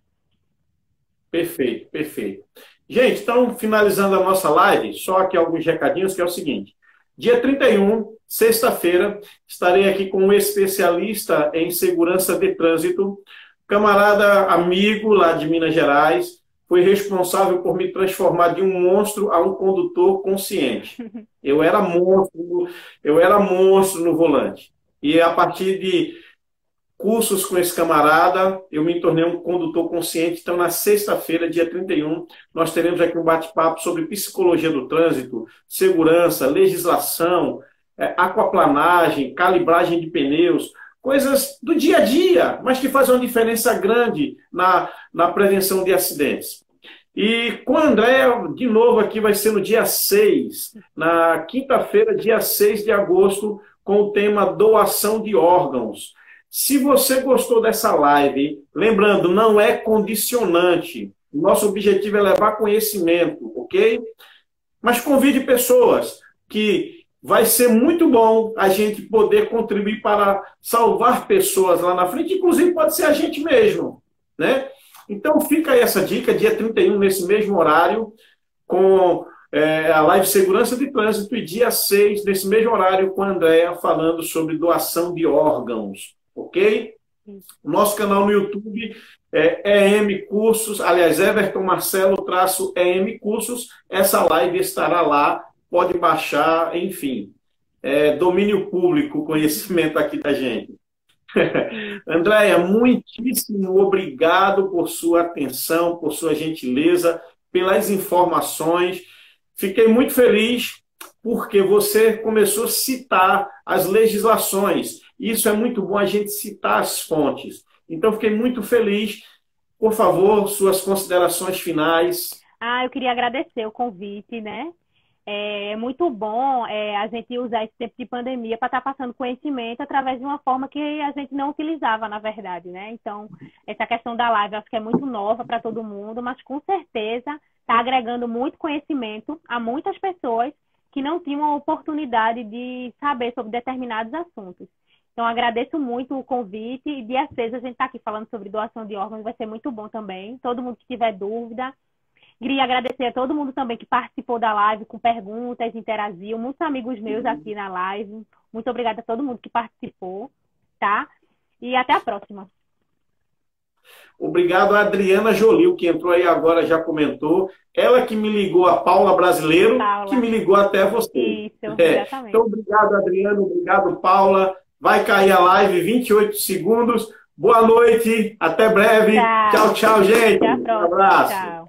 Perfeito, perfeito. Gente, então, finalizando a nossa live, só aqui alguns recadinhos, que é o seguinte. Dia 31, sexta-feira, estarei aqui com um especialista em segurança de trânsito, camarada amigo lá de Minas Gerais, foi responsável por me transformar de um monstro a um condutor consciente. Eu era monstro no volante. E a partir de cursos com esse camarada, eu me tornei um condutor consciente. Então, na sexta-feira, dia 31, nós teremos aqui um bate-papo sobre psicologia do trânsito, segurança, legislação, aquaplanagem, calibragem de pneus, coisas do dia a dia, mas que fazem uma diferença grande na prevenção de acidentes. E com a Andréa, de novo, aqui vai ser no dia 6, na quinta-feira, dia 6 de agosto, com o tema doação de órgãos. Se você gostou dessa live, lembrando, não é condicionante. Nosso objetivo é levar conhecimento, ok? Mas convide pessoas, que vai ser muito bom a gente poder contribuir para salvar pessoas lá na frente, inclusive pode ser a gente mesmo, né? Então fica aí essa dica, dia 31, nesse mesmo horário, com a live Segurança de Trânsito, e dia 6, nesse mesmo horário, com a Andréa, falando sobre doação de órgãos, ok? O nosso canal no YouTube é EM Cursos, aliás, Everton Marcelo EM Cursos, essa live estará lá, pode baixar, enfim, domínio público, o conhecimento aqui da gente. Andréa, muitíssimo obrigado por sua atenção, por sua gentileza, pelas informações. Fiquei muito feliz porque você começou a citar as legislações. Isso é muito bom, a gente citar as fontes. Então, fiquei muito feliz. Por favor, suas considerações finais. Eu queria agradecer o convite, né? É muito bom a gente usar esse tempo de pandemia para estar passando conhecimento através de uma forma que a gente não utilizava, na verdade, né? Então, essa questão da live, acho que é muito nova para todo mundo, mas com certeza está agregando muito conhecimento a muitas pessoas que não tinham a oportunidade de saber sobre determinados assuntos. Então, agradeço muito o convite, e dia 6 a gente está aqui falando sobre doação de órgãos, vai ser muito bom também. Todo mundo que tiver dúvida. Queria agradecer a todo mundo também que participou da live com perguntas, interagiu. Muitos amigos meus aqui na live. Muito obrigada a todo mundo que participou, tá? E até a próxima. Obrigado a Adriana Jolil, que entrou aí agora, já comentou. Ela que me ligou, a Paula Brasileiro, que me ligou até você. Isso, exatamente. Então, obrigado, Adriana. Obrigado, Paula. Vai cair a live, 28 segundos. Boa noite, até breve. Tchau, tchau, gente. Até a próxima. Um abraço. Tchau.